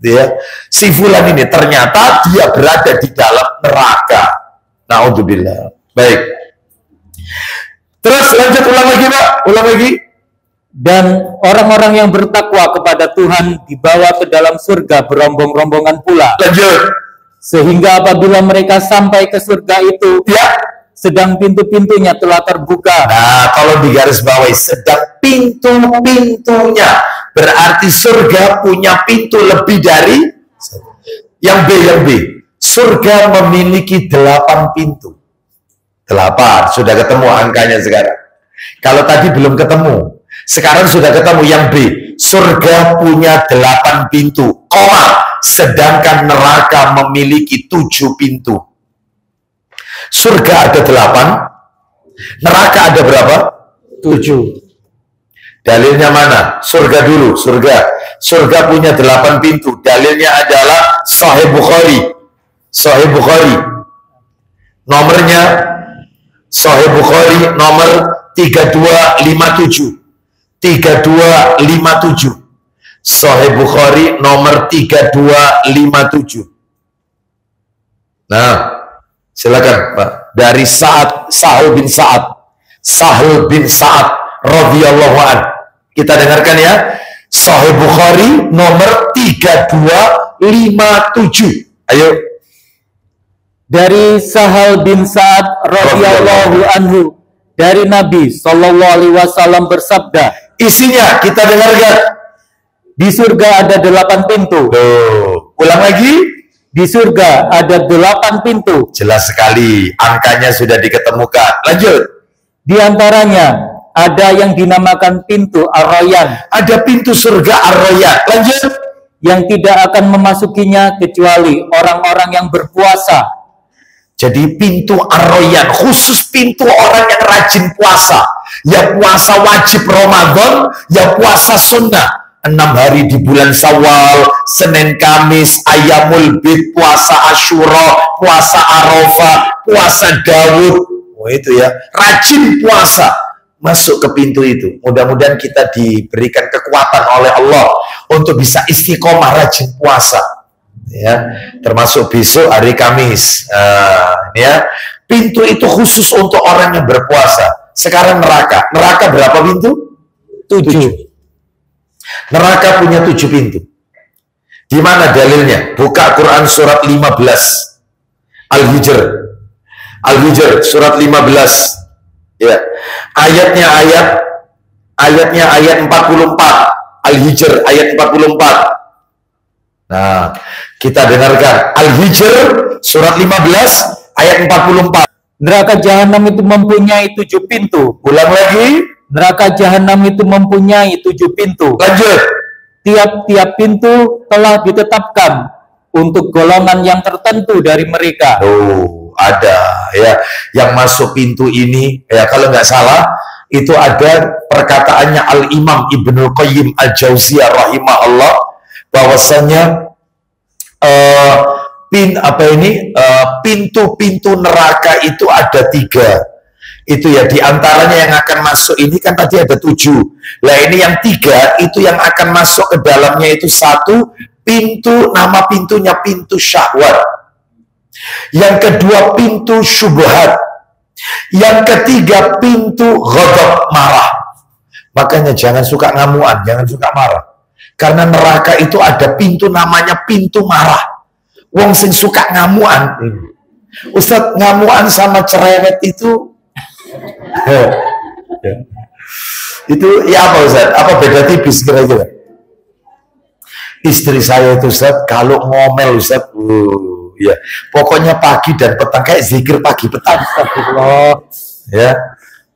[SPEAKER 1] Ya, si fulan ini ternyata dia berada di dalam neraka. Naudzubillah. Baik. Terus lanjut, ulang lagi Pak, ulang lagi.
[SPEAKER 2] Dan orang-orang yang bertakwa kepada Tuhan dibawa ke dalam surga berombong-rombongan pula.
[SPEAKER 1] Lanjut.
[SPEAKER 2] Sehingga apabila mereka sampai ke surga itu,
[SPEAKER 1] Ya.
[SPEAKER 2] sedang pintu-pintunya telah terbuka.
[SPEAKER 1] Nah, kalau digaris bawahi sedang pintu-pintunya, berarti surga punya pintu lebih dari yang B. Surga memiliki 8 pintu. 8, sudah ketemu angkanya sekarang. Kalau tadi belum ketemu, sekarang sudah ketemu yang B. Surga punya 8 pintu, sedangkan neraka memiliki 7 pintu. Surga ada 8, neraka ada berapa? 7. Dalilnya mana? Surga dulu, surga punya 8 pintu. Dalilnya adalah Sahih Bukhari. Nomornya Sahih Bukhari nomor 3257. 3257. Sahih Bukhari nomor 3257. Nah, silakan Pak. Dari Sahal bin Sa'ad radhiyallahu an. Kita dengarkan ya. Sahih Bukhari nomor 3257. Ayo.
[SPEAKER 2] Dari Sahal bin Sa'ad radhiyallahu anhu, dari Nabi sallallahu alaihi wasallam bersabda,
[SPEAKER 1] isinya kita dengarkan.
[SPEAKER 2] Di surga ada 8 pintu.
[SPEAKER 1] Ulang lagi.
[SPEAKER 2] Di surga ada 8 pintu.
[SPEAKER 1] Jelas sekali, angkanya sudah diketemukan. Lanjut.
[SPEAKER 2] Di antaranya ada yang dinamakan pintu Ar-Rayyan.
[SPEAKER 1] Ada pintu surga Ar-Rayyan. Lanjut.
[SPEAKER 2] Yang tidak akan memasukinya kecuali orang-orang yang berpuasa.
[SPEAKER 1] Jadi pintu Ar-Rayyan khusus pintu orang yang rajin puasa. Ya puasa wajib Ramadan, ya puasa sunnah. 6 hari di bulan Syawal, Senin Kamis, Ayyamul Bid, puasa Asyura, puasa Arafah, puasa Daud. Oh itu ya, rajin puasa. Masuk ke pintu itu. Mudah-mudahan kita diberikan kekuatan oleh Allah untuk bisa istiqomah rajin puasa. Ya, termasuk besok hari Kamis. Ya, pintu itu khusus untuk orang yang berpuasa. Sekarang neraka berapa pintu? 7. Neraka punya 7 pintu. Di mana dalilnya? Buka Quran surat 15 Al-Hijr surat 15 ya. Ayatnya ayat 44. Al-Hijr ayat 44. Nah, kita dengarkan Al-Hijr surat 15 ayat 44.
[SPEAKER 2] Neraka jahanam itu mempunyai 7 pintu.
[SPEAKER 1] Ulang lagi.
[SPEAKER 2] Neraka jahanam itu mempunyai 7 pintu.
[SPEAKER 1] Lanjut.
[SPEAKER 2] Tiap-tiap pintu telah ditetapkan untuk golongan yang tertentu dari mereka.
[SPEAKER 1] Oh, ada ya yang masuk pintu ini ya, kalau nggak salah itu ada perkataannya Al-Imam Ibnul Qayyim Al-Jauziyah rahimahullah, bahwasanya pintu-pintu neraka itu ada 3. Itu ya, diantaranya yang akan masuk ini kan tadi ada 7. Nah ini yang 3 itu yang akan masuk ke dalamnya itu 1 pintu, nama pintunya pintu syahwat. Yang kedua pintu syubhat. Yang ketiga pintu ghadab, marah. Makanya jangan suka ngamuan, jangan suka marah. Karena neraka itu ada pintu namanya pintu marah. Wong sing suka ngamuan. Ustadz, ngamuan sama cerewet itu itu ya apa Ustaz? Apa beda tipis kira-kira? Istri saya itu Ustaz, kalau ngomel Ustaz, ya pokoknya pagi dan petang kayak zikir pagi petang. Astagfirullah. Ya,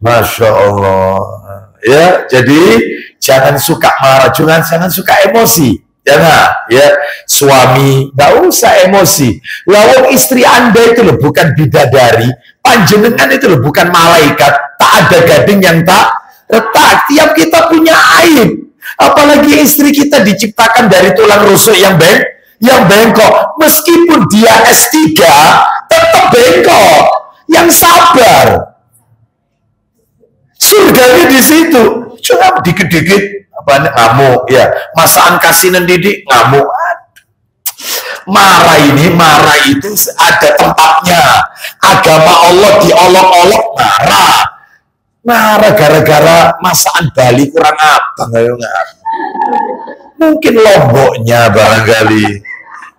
[SPEAKER 1] Masya Allah. Ya, jadi jangan suka marah, jangan suka emosi. Jangan, ya suami nggak usah emosi. Lawan istri Anda itu loh bukan bidadari, panjenengan itu loh bukan malaikat, tak ada gading yang tak retak. Tiap kita punya aib. Apalagi istri kita diciptakan dari tulang rusuk yang bengkok. Meskipun dia S3, tetap bengkok. yang sabar. Surganya di situ. Cuma dikit-dikit apa ngamuk ya. Masakan kasinan didik ngamuk. Marah itu ada tempatnya. Agama Allah diolok-olok marah gara-gara masakan Bali kurang abang. Mungkin lomboknya barangkali.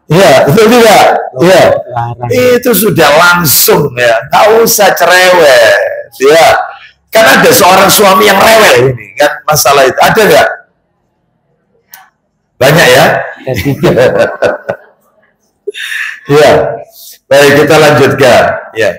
[SPEAKER 1] Ya, betul tidak? Ya, itu sudah langsung ya. Nggak usah cerewet. Ya, kan ada seorang suami yang rewel ini kan masalah itu. Ada nggak? Banyak ya? Ya, baik kita lanjutkan. Ya,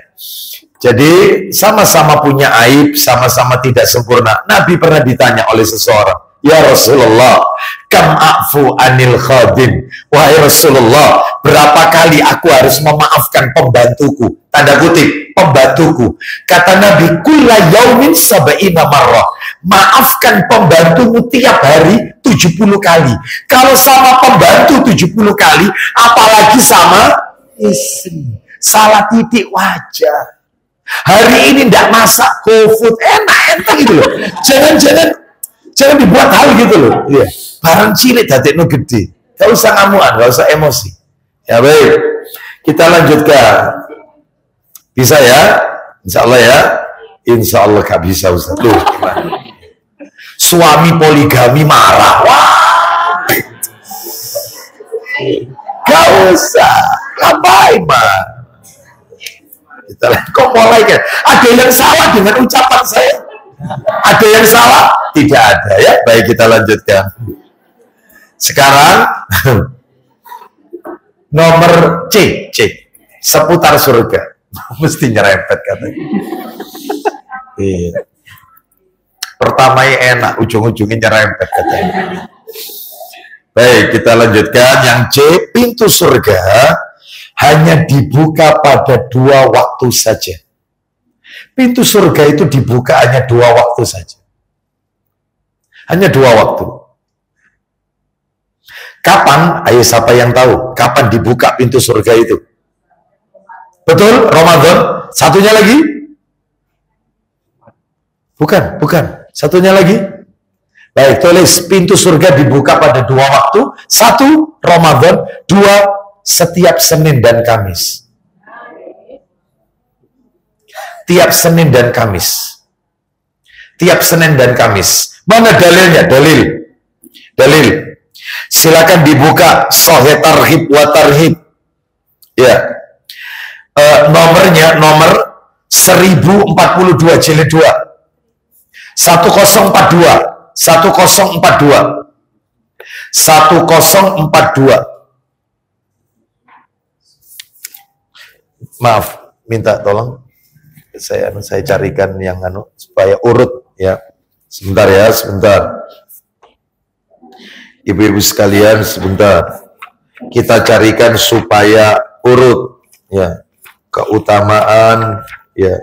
[SPEAKER 1] jadi sama-sama punya aib, sama-sama tidak sempurna. Nabi pernah ditanya oleh seseorang, ya Rasulullah, kam a'fu anil khadim. Wahai Rasulullah, berapa kali aku harus memaafkan pembantuku? Tanda kutip, pembantuku. Kata Nabi, kulla yaumin sab'ina marrah. Maafkan pembantumu tiap hari 70 kali. Kalau sama pembantu 70 kali, apalagi sama istri. Salah titik wajar. Hari ini tidak masak GoFood, enak-enak gitu loh. Jangan dibuat hal gitu loh. Iya. Barang cilik dadekno gede. Gak usah ngamuan, gak usah emosi. Ya baik. Kita lanjutkan. Bisa ya? Insya Allah ya. Insya Allah gak bisa Ustaz. Tuh, gimana? Suami poligami marah. Wah. Gak usah. Ngapain mah? Kita lihat kok mulai kan? Ada yang salah dengan ucapan saya? Ada yang salah? Tidak ada ya. Baik kita lanjutkan. Sekarang nomor C seputar surga. Mesti nyerempet katanya. Iya. Pertamanya enak, ujung-ujungnya nyerempet katanya. Baik, kita lanjutkan. Yang C, pintu surga hanya dibuka pada 2 waktu saja. Pintu surga itu dibuka hanya 2 waktu saja. Hanya 2 waktu. Kapan? Ayo siapa yang tahu? Kapan dibuka pintu surga itu? Betul? Ramadan? Satunya lagi? Bukan. Satunya lagi? Baik, tulis pintu surga dibuka pada 2 waktu. 1, Ramadan. 2, setiap Senin dan Kamis. Tiap Senin dan Kamis. Tiap Senin dan Kamis. Mana dalilnya? Dalil. Silakan dibuka Sahih Targhib wa Tarhib. Ya. Nomornya nomor 1042 jilid 2. 1042. Maaf, minta tolong saya carikan yang supaya urut ya. Sebentar. Ibu-ibu sekalian, sebentar. Kita carikan supaya urut ya. Keutamaan ya.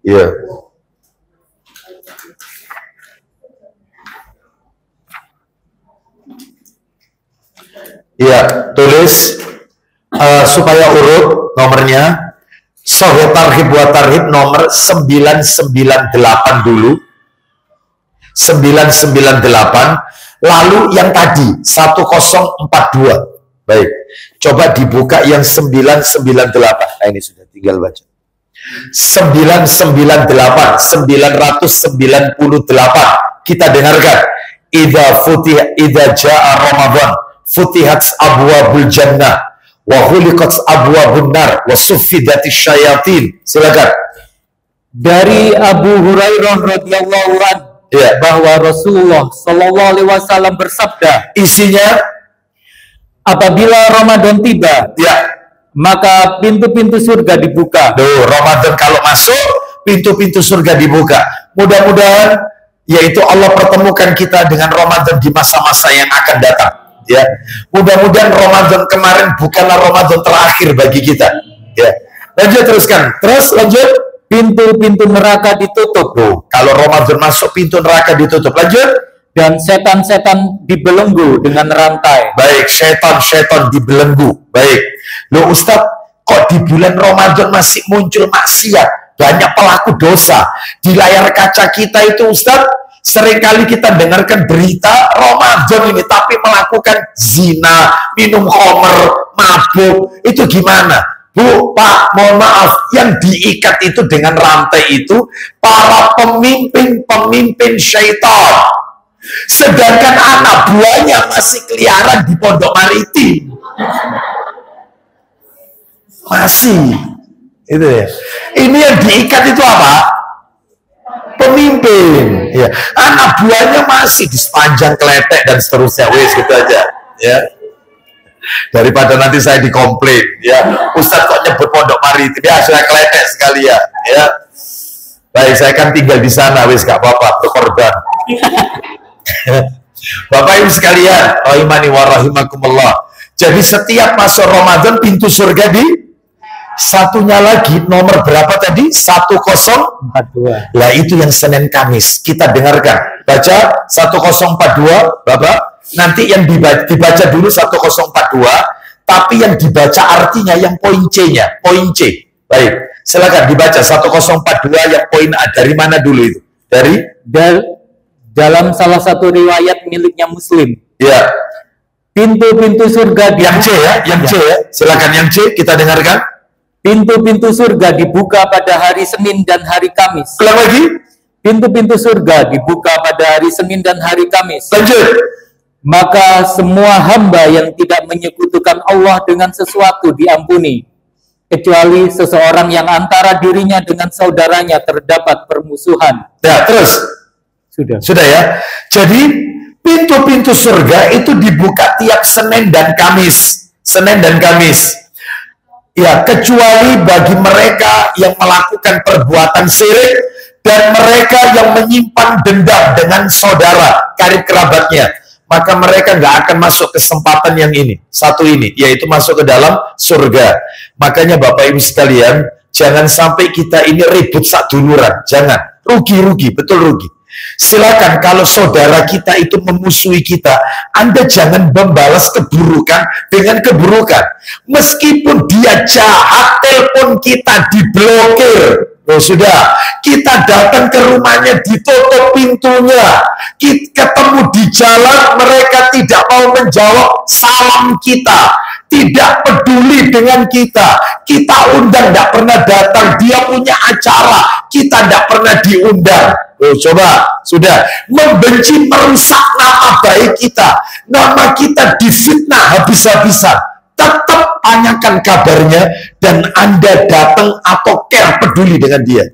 [SPEAKER 1] Ya. Ya, tulis supaya urut nomornya. Sahih Targhib wa Tarhib nomor 998 dulu. 998. Lalu yang tadi 1042. Baik. Coba dibuka yang 998. Nah, ini sudah tinggal baca. 998. Kita dengarkan. Idza jaa Ramadan futihat abwabul jannah wa khuliqat abwabun nar wa suffidatis syayatin. Silakan.
[SPEAKER 2] Dari Abu Hurairah radhiyallahu anhu
[SPEAKER 1] Ya.
[SPEAKER 2] bahwa Rasulullah Shallallahu Alaihi Wasallam bersabda,
[SPEAKER 1] Isinya,
[SPEAKER 2] apabila Ramadan tiba,
[SPEAKER 1] ya,
[SPEAKER 2] maka pintu-pintu surga dibuka.
[SPEAKER 1] Tuh, Ramadan kalau masuk, pintu-pintu surga dibuka. Mudah-mudahan, yaitu Allah pertemukan kita dengan Ramadan di masa-masa yang akan datang. Ya, mudah-mudahan Ramadan kemarin bukanlah Ramadan terakhir bagi kita. Ya, lanjut teruskan. Terus lanjut.
[SPEAKER 2] Pintu-pintu neraka ditutup.
[SPEAKER 1] Tuh, kalau Ramadan masuk, pintu neraka ditutup. Lanjut.
[SPEAKER 2] dan setan-setan dibelenggu dengan rantai.
[SPEAKER 1] Baik, setan-setan dibelenggu. Baik. Loh Ustadz, kok di bulan Ramadan masih muncul maksiat? Banyak pelaku dosa. Di layar kaca kita itu Ustadz, seringkali kita dengarkan berita Ramadan ini, tapi melakukan zina, minum khamr, mabuk. Itu gimana? Bu, Pak, mohon maaf, yang diikat itu dengan rantai itu para pemimpin syaitan. Sedangkan anak buahnya masih keliaran di Pondok Maritim. Masih. Itu ya. Ini yang diikat itu apa? Pemimpin. Ya. Anak buahnya masih di sepanjang Kletek dan seterusnya. Wes gitu aja. Ya. Daripada nanti saya dikomplain, ya Ustadz kok nyebut Pondok Maritim, ya sudah Kletek sekali ya. Baik, saya kan tinggal di sana, wis gak apa-apa, berkorban. Bapak Ibu sekalian, rahimani wa rahimakumullah. Jadi setiap masuk Ramadan pintu surga di satunya lagi, nomor berapa tadi? 1042. Lah itu yang Senin Kamis. Kita dengarkan. Baca 1042, Bapak. Nanti yang dibaca dulu 1042, tapi yang dibaca artinya yang poin C-nya, poin C. Baik, silakan dibaca 1042 yang poin A. Dari mana dulu itu?
[SPEAKER 2] Dalam salah satu riwayat miliknya Muslim.
[SPEAKER 1] Ya.
[SPEAKER 2] Pintu-pintu surga
[SPEAKER 1] yang C ya, yang C ya. Silakan yang C kita dengarkan.
[SPEAKER 2] Pintu-pintu surga dibuka pada hari Senin dan hari Kamis.
[SPEAKER 1] Ulang lagi.
[SPEAKER 2] Pintu-pintu surga dibuka pada hari Senin dan hari Kamis.
[SPEAKER 1] Lanjut.
[SPEAKER 2] Maka semua hamba yang tidak menyekutukan Allah dengan sesuatu diampuni, kecuali seseorang yang antara dirinya dengan saudaranya terdapat permusuhan.
[SPEAKER 1] Ya, terus. Sudah ya. Jadi pintu-pintu surga itu dibuka tiap Senin dan Kamis. Senin dan Kamis. Ya, kecuali bagi mereka yang melakukan perbuatan syirik dan mereka yang menyimpan dendam dengan saudara, karib kerabatnya. Maka mereka nggak akan masuk kesempatan yang ini, satu ini, yaitu masuk ke dalam surga. Makanya Bapak Ibu sekalian, jangan sampai kita ini ribut sak duluran, jangan. Rugi, betul rugi. Silakan kalau saudara kita itu memusuhi kita, Anda jangan membalas keburukan dengan keburukan. Meskipun dia jahat, telepon kita diblokir. Oh sudah, kita datang ke rumahnya ditutup pintunya, kita ketemu di jalan, mereka tidak mau menjawab salam kita, tidak peduli dengan kita undang tidak pernah datang, dia punya acara, kita tidak pernah diundang. Oh coba, sudah, membenci merusak nama baik kita, nama kita difitnah habis-habisan. Tetap tanyakan kabarnya dan Anda datang atau care peduli dengan dia.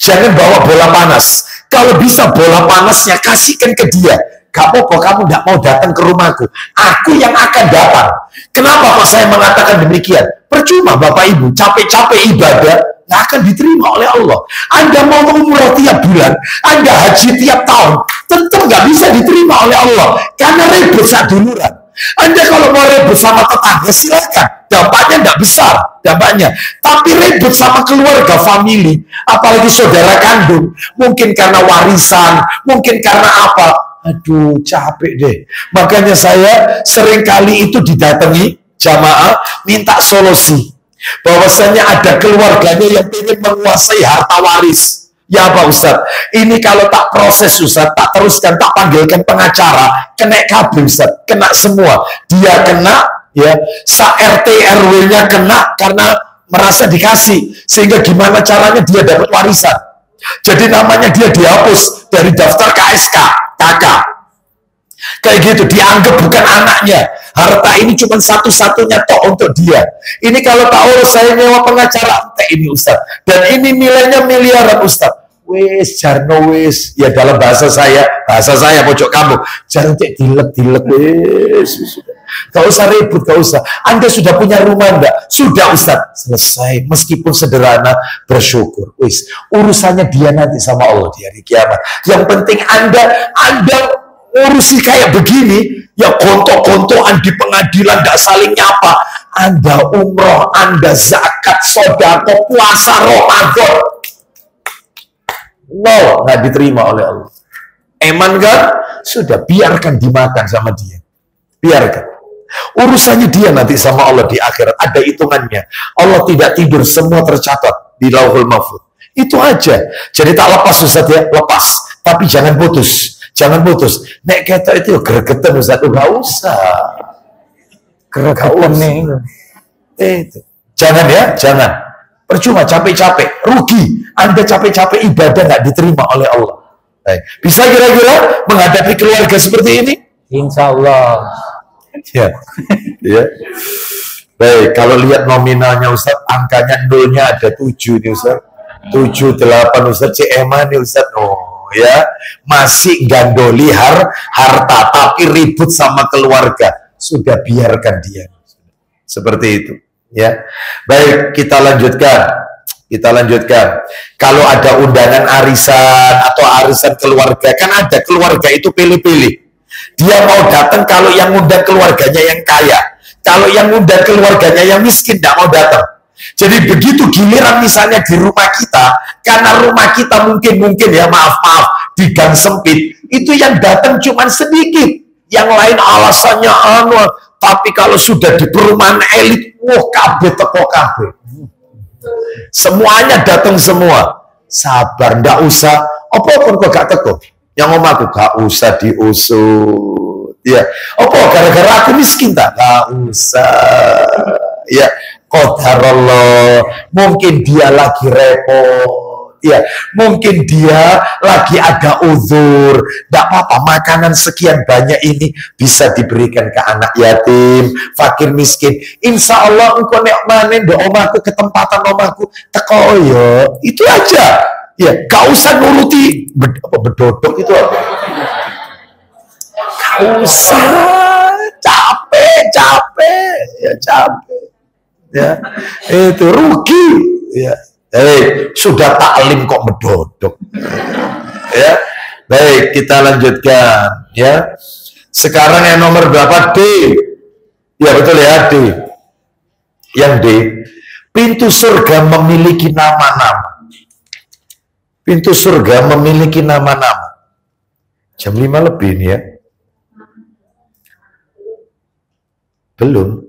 [SPEAKER 1] Jangan bawa bola panas. Kalau bisa bola panasnya kasihkan ke dia. Gak apa-apa kamu tidak mau datang ke rumahku. Aku yang akan datang. Kenapa kok saya mengatakan demikian? Percuma Bapak Ibu, capek-capek ibadah nggak akan diterima oleh Allah. Anda mau umrah tiap bulan, Anda haji tiap tahun, tetap nggak bisa diterima oleh Allah. Karena ribut saat duluran. Anda kalau mau ribut sama tetangga silakan, dampaknya tidak besar dampaknya. Tapi ribut sama keluarga, famili, apalagi saudara kandung, mungkin karena warisan, mungkin karena apa? Aduh capek deh. Makanya saya seringkali itu didatangi jamaah minta solusi. Bahwasanya ada keluarganya yang ingin menguasai harta waris. Ya apa Ustaz? Ini kalau tak proses Ustaz, tak teruskan, tak panggilkan pengacara, kena kabel Ustaz, kena semua. Dia kena, ya, sa-RT RW-nya kena karena merasa dikasih. Sehingga gimana caranya dia dapat warisan. Jadi namanya dia dihapus dari daftar KSK, kakak. Kayak gitu, dianggap bukan anaknya. Harta ini cuma satu-satunya toh untuk dia. Ini kalau tahu saya nyewa pengacara, ini Ustaz. Dan ini nilainya miliaran Ustaz. Wes, jarno wes. Ya dalam bahasa saya pojok kamu. Jarno cek dilek-dilek wes. Gak usah ribut, gak usah. Anda sudah punya rumah enggak? Sudah Ustaz. Selesai. Meskipun sederhana, bersyukur. Wes, urusannya dia nanti sama Allah di hari kiamat. Yang penting Anda urusi kayak begini, ya kontok-kontokan di pengadilan, gak saling nyapa. Anda umroh, Anda zakat, sodako, puasa Ramadan, no, gak diterima oleh Allah. Eman kan? sudah biarkan dimakan sama dia. Biarkan. Urusannya dia nanti sama Allah di akhirat. Ada hitungannya. Allah tidak tidur, semua tercatat di Lauhul Mahfuz. Itu aja. Jadi tak lepas Ustaz ya, lepas. Tapi jangan putus. Jangan putus. Nek ketok itu gregetan Ustaz, enggak usah. Gregetan nih. Itu. Jangan ya, jangan. Percuma capek-capek, rugi. Anda capek-capek ibadah nggak diterima oleh Allah. Baik. Bisa kira-kira menghadapi keluarga seperti ini?
[SPEAKER 2] Insya Allah.
[SPEAKER 1] Ya. Ya. Baik, kalau lihat nominalnya Ustaz, angkanya nolnya ada 7 nih Ustaz. 7, 8 Ustaz, CMA nih Ustaz. Oh ya, masih gandoli harta tapi ribut sama keluarga. Sudah biarkan dia. Seperti itu. Ya, baik, kita lanjutkan. Kita lanjutkan. Kalau ada undangan arisan atau arisan keluarga, kan ada keluarga itu pilih-pilih. Dia mau datang kalau yang undang keluarganya yang kaya. Kalau yang undang keluarganya yang miskin, tidak mau datang. Jadi begitu giliran misalnya di rumah kita, karena rumah kita mungkin ya maaf di gang sempit, itu yang datang cuma sedikit. Yang lain alasannya tapi kalau sudah di perumahan elit, kabeh teko kabeh. Semuanya datang semua. Sabar, ndak usah. Apa pun kok gak teko. Yang omahku gak usah diusut. Ya. Apa gara-gara aku miskin tak? Gak usah. Ya, qadarullah. Mungkin dia lagi repot. Ya, mungkin dia lagi ada uzur. Tidak apa-apa, makanan sekian banyak ini bisa diberikan ke anak yatim, fakir miskin. Insya Allah engkau nek manen do omahku ketempatan omahku teko yo. Itu aja. Ya, gak usah nuruti bedodok itu apa? Gak usah. Capek. Ya capek. Ya. Itu rugi. Ya. Sudah taklim kok bedodok. Ya. Baik, kita lanjutkan ya. Sekarang yang nomor berapa? D. Ya betul ya, D. Yang D. Pintu surga memiliki nama-nama. Pintu surga memiliki nama-nama. Jam 5 lebih nih ya. Belum.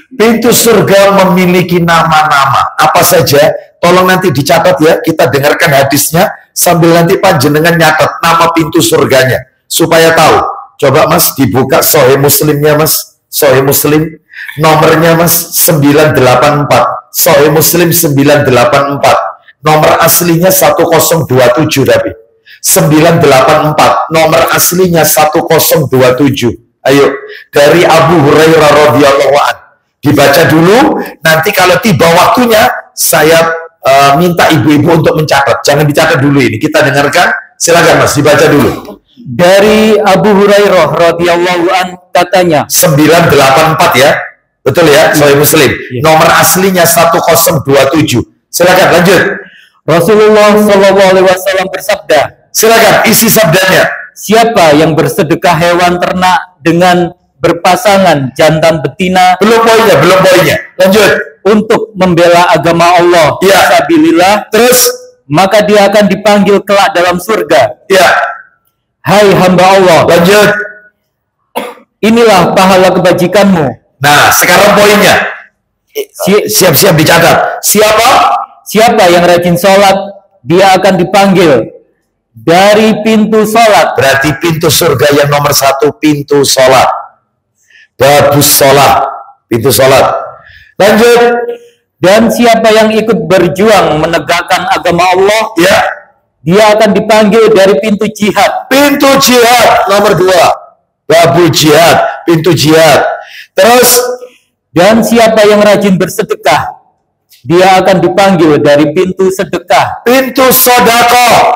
[SPEAKER 1] Pintu surga memiliki nama-nama. Apa saja? Tolong nanti dicatat ya. Kita dengarkan hadisnya sambil nanti panjenengan nyatat nama pintu surganya supaya tahu. Coba Mas dibuka Sahih Muslimnya Mas. Sahih Muslim nomornya Mas 984. Sahih Muslim 984. Nomor aslinya 1027 tapi. 984. Nomor aslinya 1027. Ayo, dari Abu Hurairah radhiyallahu anhu. Dibaca dulu, nanti kalau tiba waktunya, saya minta ibu-ibu untuk mencatat. Jangan dicatat dulu ini, kita dengarkan. Silakan Mas, dibaca dulu.
[SPEAKER 2] Dari Abu Hurairah radhiyallahu an katanya
[SPEAKER 1] 984 ya. Betul ya, Sahih Muslim. Nomor aslinya 1027. Silakan lanjut.
[SPEAKER 2] Rasulullah Shallallahu alaihi wasallam bersabda.
[SPEAKER 1] Silakan isi sabdanya.
[SPEAKER 2] Siapa yang bersedekah hewan ternak dengan berpasangan jantan betina,
[SPEAKER 1] belum poinnya. Lanjut.
[SPEAKER 2] Untuk membela agama Allah,
[SPEAKER 1] ya.
[SPEAKER 2] Fisabilillah,
[SPEAKER 1] terus
[SPEAKER 2] maka dia akan dipanggil kelak dalam surga.
[SPEAKER 1] Ya.
[SPEAKER 2] Hai hamba Allah.
[SPEAKER 1] Lanjut.
[SPEAKER 2] Inilah pahala kebajikanmu.
[SPEAKER 1] Nah, sekarang poinnya. Siap-siap dicatat.
[SPEAKER 2] Siapa yang rajin sholat, dia akan dipanggil dari pintu sholat.
[SPEAKER 1] Berarti pintu surga yang nomor 1 pintu sholat. Babus sholat, pintu sholat. Lanjut.
[SPEAKER 2] Dan siapa yang ikut berjuang menegakkan agama Allah,
[SPEAKER 1] ya,
[SPEAKER 2] dia akan dipanggil dari pintu jihad.
[SPEAKER 1] Pintu jihad nomor 2. Babu jihad, pintu jihad. Terus,
[SPEAKER 2] dan siapa yang rajin bersedekah, dia akan dipanggil dari pintu sedekah.
[SPEAKER 1] Pintu sodako,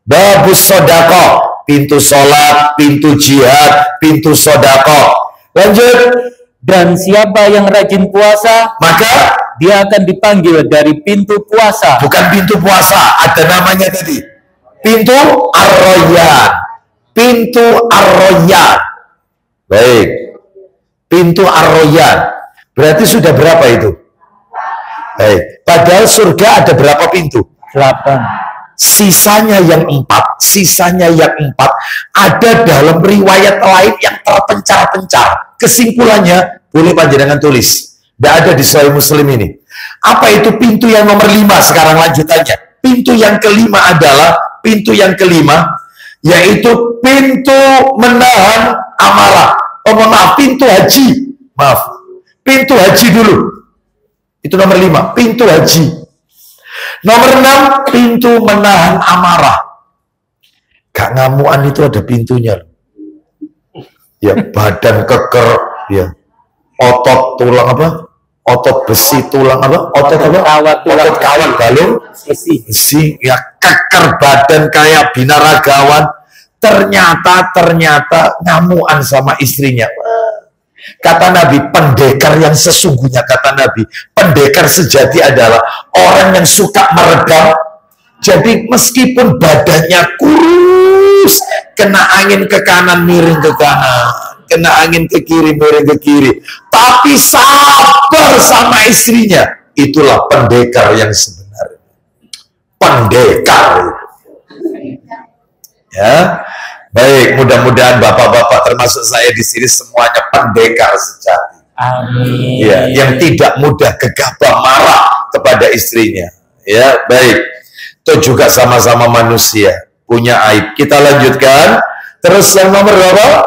[SPEAKER 1] babu sodako, pintu sholat, pintu jihad, pintu sodako. Lanjut.
[SPEAKER 2] Dan siapa yang rajin puasa,
[SPEAKER 1] maka
[SPEAKER 2] dia akan dipanggil dari pintu puasa.
[SPEAKER 1] Bukan pintu puasa, ada namanya tadi. Pintu Ar-Royan. Pintu Ar-Royan. Baik. Pintu Ar-Royan. Berarti sudah berapa itu? Baik. Padahal surga ada berapa pintu?
[SPEAKER 2] 8.
[SPEAKER 1] Sisanya yang 4 sisanya yang 4 ada dalam riwayat lain yang terpencar-pencar. Kesimpulannya, boleh panjenengan tulis. Tidak ada di Sahih Muslim ini. Apa itu pintu yang nomor 5 sekarang lanjutannya? Pintu yang kelima adalah, pintu yang kelima, yaitu pintu menahan amarah. Oh maaf, pintu haji. Maaf, pintu haji dulu. Itu nomor 5, pintu haji. Nomor 6, pintu menahan amarah. Gak ngamuan itu ada pintunya. Ya, badan keker, ya. Otot tulang apa? Otot besi tulang apa? Otot apa? Otot kawat balung besi. Ya, keker badan kayak binaragawan. Ternyata ngamuan sama istrinya. Kata Nabi, pendekar yang sesungguhnya, kata Nabi, pendekar sejati adalah orang yang suka meredam. Jadi meskipun badannya kurus, kena angin ke kanan miring ke kanan, kena angin ke kiri miring ke kiri, tapi sabar sama istrinya. Itulah pendekar yang sebenarnya. Pendekar. Ya. Baik, mudah-mudahan bapak-bapak termasuk saya di sini semuanya pendekar sejati.
[SPEAKER 2] Amin.
[SPEAKER 1] Ya, yang tidak mudah gegabah marah kepada istrinya. Ya, baik. Itu juga sama-sama manusia, punya aib. Kita lanjutkan. Terus yang nomor berapa?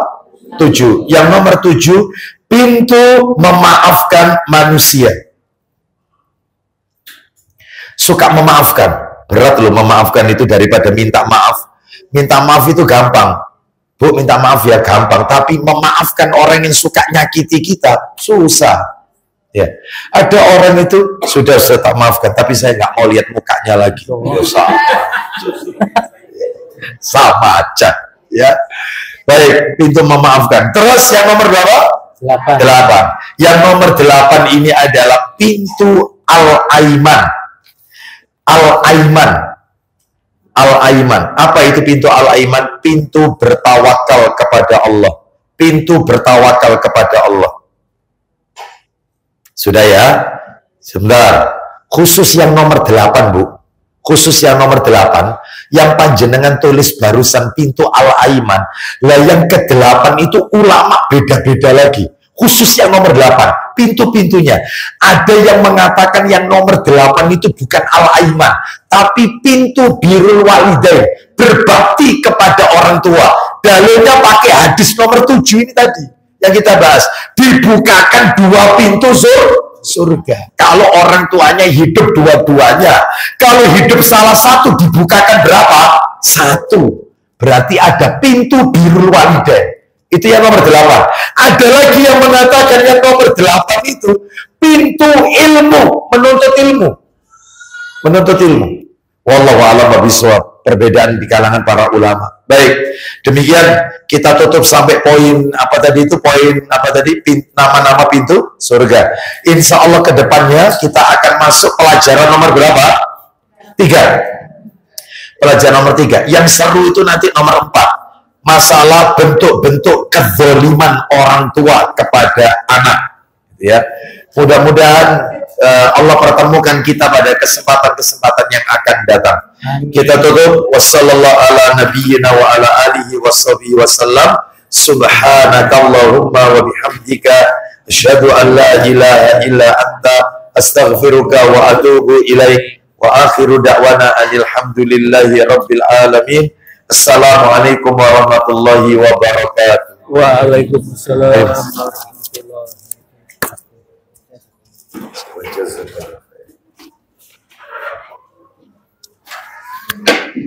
[SPEAKER 1] 7. Yang nomor 7, pintu memaafkan manusia. Suka memaafkan. Berat loh memaafkan itu daripada minta maaf. Minta maaf itu gampang, Bu, minta maaf ya gampang, tapi memaafkan orang yang suka nyakiti kita susah. Ya, ada orang itu sudah saya tak maafkan, tapi saya nggak mau lihat mukanya lagi. Ya, sama aja, ya. Baik, pintu memaafkan. Terus yang nomor berapa? 8. Yang nomor 8 ini adalah pintu al-aiman. Al-aiman. Al-aiman. Apa itu pintu al-aiman? Pintu bertawakal kepada Allah. Pintu bertawakal kepada Allah. Sudah ya? Sebentar. Khusus yang nomor 8, Bu. Khusus yang nomor 8. Yang panjenengan tulis barusan pintu al-aiman. Lah yang ke-8 itu ulama beda-beda lagi. Khusus yang nomor 8, pintu-pintunya. Ada yang mengatakan yang nomor 8 itu bukan al-aiman, tapi pintu birrul walidain, berbakti kepada orang tua. Dalilnya pakai hadis nomor 7 ini tadi, yang kita bahas. Dibukakan 2 pintu surga. Kalau orang tuanya hidup dua-duanya. Kalau hidup salah satu dibukakan berapa? 1. Berarti ada pintu birrul walidain. Itu yang nomor 8. Ada lagi yang mengatakan yang nomor 8 itu pintu ilmu, menuntut ilmu. Menuntut ilmu. Wallahu a'lam bishawab. Perbedaan di kalangan para ulama. Baik, demikian kita tutup sampai poin apa tadi itu, poin apa tadi, nama-nama pintu surga. Insya Allah kedepannya kita akan masuk pelajaran nomor berapa? 3. Pelajaran nomor 3. Yang seru itu nanti nomor 4. Masalah bentuk-bentuk kezaliman orang tua kepada anak, ya. Mudah-mudahan Allah pertemukan kita pada kesempatan-kesempatan yang akan datang. Kita tutup. Wassallallahu ala nabiyyina wa ala alihi washabihi wasallam. Subhanakallahumma wa bihamdika asyhadu an la ilaha illa anta astaghfiruka wa atubu ilaik. Wa akhiru da'wana alhamdulillahi rabbil alamin. Assalamualaikum warahmatullahi wabarakatuh.
[SPEAKER 2] Waalaikumsalam warahmatullahi wabarakatuh.